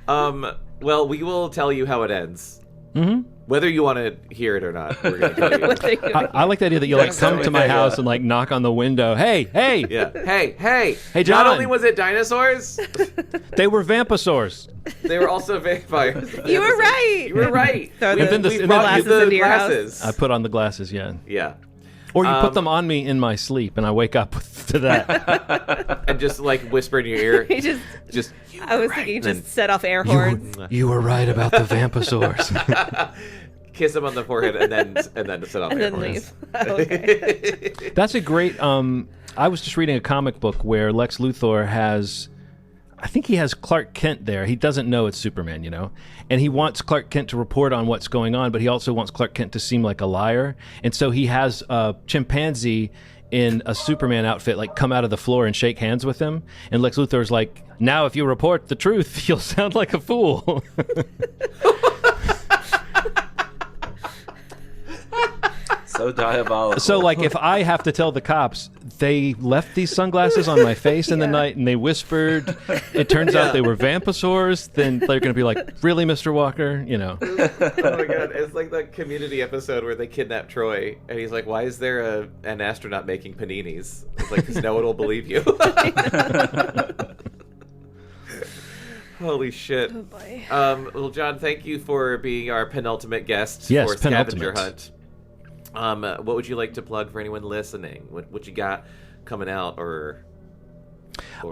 Well, we will tell you how it ends. Mm-hmm. Whether you want to hear it or not, we're going to tell you. What they do. I like the idea that you like come to my house and like knock on the window. Hey, Yeah. Hey. Hey, John. Not only was it dinosaurs, they were vamposaurs. they were also vampires. You were right. You were right. Throw We- the, then this- we and brought then- you glasses the into your house. glasses. I put on the glasses, yeah. Yeah. Or you put them on me in my sleep, and I wake up to that. And just like whisper in your ear. He just. Just. I was thinking just set off air horns. You were right about the vamposaurs. Kiss him on the forehead and then set off And air then horns. leave. Oh, okay. That's a great. I was just reading a comic book where Lex Luthor has. I think he has Clark Kent there. He doesn't know it's Superman, you know? And he wants Clark Kent to report on what's going on, but he also wants Clark Kent to seem like a liar. And so he has a chimpanzee in a Superman outfit like come out of the floor and shake hands with him. And Lex Luthor's like, now if you report the truth, you'll sound like a fool. so diabolical. So, like, if I have to tell the cops they left these sunglasses on my face in the Yeah. night and they whispered, it turns out they were vamposaurs, then they're going to be like, really, Mr. Walker? You know. Oh my god, it's like that Community episode where they kidnap Troy, and he's like, why is there an astronaut making paninis? It's like, because no one will believe you. Holy shit. Oh boy. Well, John, thank you for being our penultimate guest Yes, for Scavenger penultimate. Hunt. What would you like to plug for anyone listening? What you got coming out, or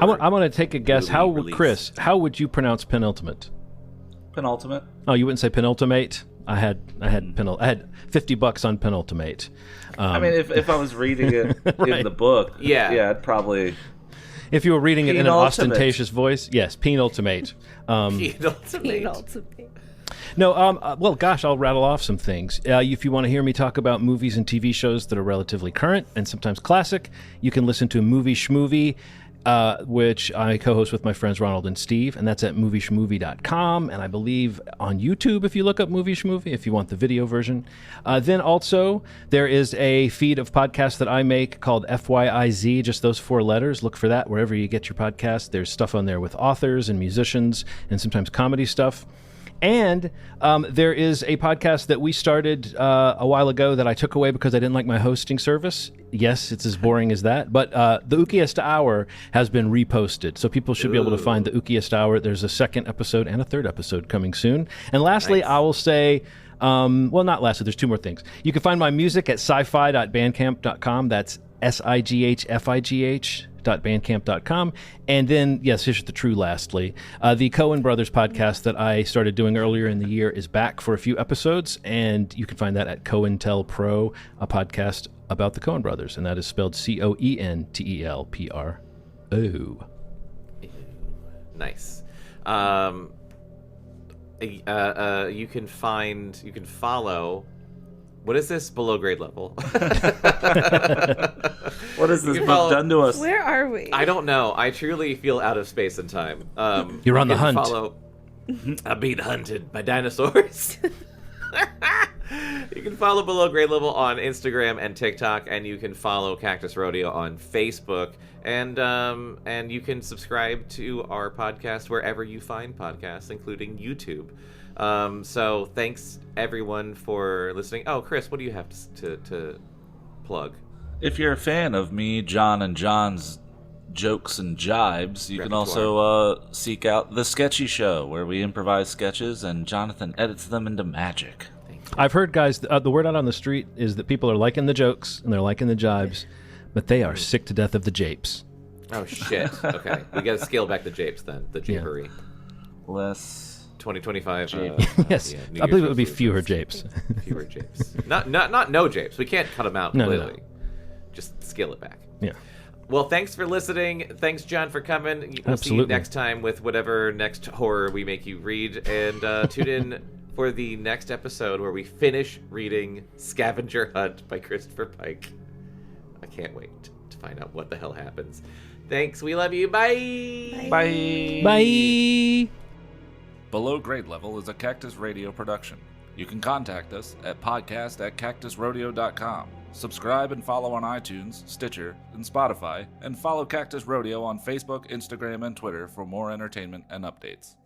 I want to take a guess. movie How release? Chris, how would you pronounce penultimate? penultimate. Oh, you wouldn't say penultimate? I had $50 on penultimate. I mean, if I was reading it Right. in the book, Yeah. I'd probably. If you were reading it in an Penultimate. ostentatious voice, yes, penultimate. Penultimate. No, well, gosh, I'll rattle off some things. If you want to hear me talk about movies and TV shows that are relatively current and sometimes classic, you can listen to Movie Schmovie, which I co-host with my friends Ronald and Steve, and that's at movieschmovie.com, and I believe on YouTube if you look up Movie Schmovie, if you want the video version. Then also, there is a feed of podcasts that I make called FYIZ, just those 4 letters. Look for that wherever you get your podcast. There's stuff on there with authors and musicians and sometimes comedy stuff. And there is a podcast that we started a while ago that I took away because I didn't like my hosting service. Yes, it's as boring as that. But the Ookiest Hour has been reposted. So people should be able to find the Ookiest Hour. There's a second episode and a third episode coming soon. And lastly, I will say... well, not lastly, there's two more things. You can find my music at sci-fi.bandcamp.com. That's sighfigh.bandcamp.com. And then, yes, here's the true lastly. The Coen Brothers podcast that I started doing earlier in the year is back for a few episodes, and you can find that at Coen Tell Pro, a podcast about the Coen Brothers, and that is spelled COENTELPRO. Nice. You can follow. What is this? Below grade level. What has this book done to us? Where are we? I don't know. I truly feel out of space and time. You're on the hunt. I'm being hunted by dinosaurs. You can follow Below Grade Level on Instagram and TikTok, and you can follow Cactus Rodeo on Facebook, and you can subscribe to our podcast wherever you find podcasts, including YouTube. So thanks everyone for listening. Oh, Chris, what do you have to plug? If you're a fan of me, John, and John's jokes and jibes, you can also seek out The Sketchy Show, where we improvise sketches and Jonathan edits them into magic. I've heard, guys, the word out on the street is that people are liking the jokes and they're liking the jibes, but they are sick to death of the japes. Oh, shit. Okay. We got to scale back the japes then. The japery. Less... 2025. Yes. I believe it would be fewer japes. Fewer japes. Not no japes. We can't cut them out completely. No. Just scale it back. Yeah. Well, thanks for listening. Thanks, John, for coming. We'll see you next time with whatever next horror we make you read. And tune in for the next episode where we finish reading Scavenger Hunt by Christopher Pike. I can't wait to find out what the hell happens. Thanks. We love you. Bye. Bye. Bye. Below Grade Level is a Cactus Radio production. You can contact us at podcast@cactusrodeo.com. Subscribe and follow on iTunes, Stitcher, and Spotify, and follow Cactus Rodeo on Facebook, Instagram, and Twitter for more entertainment and updates.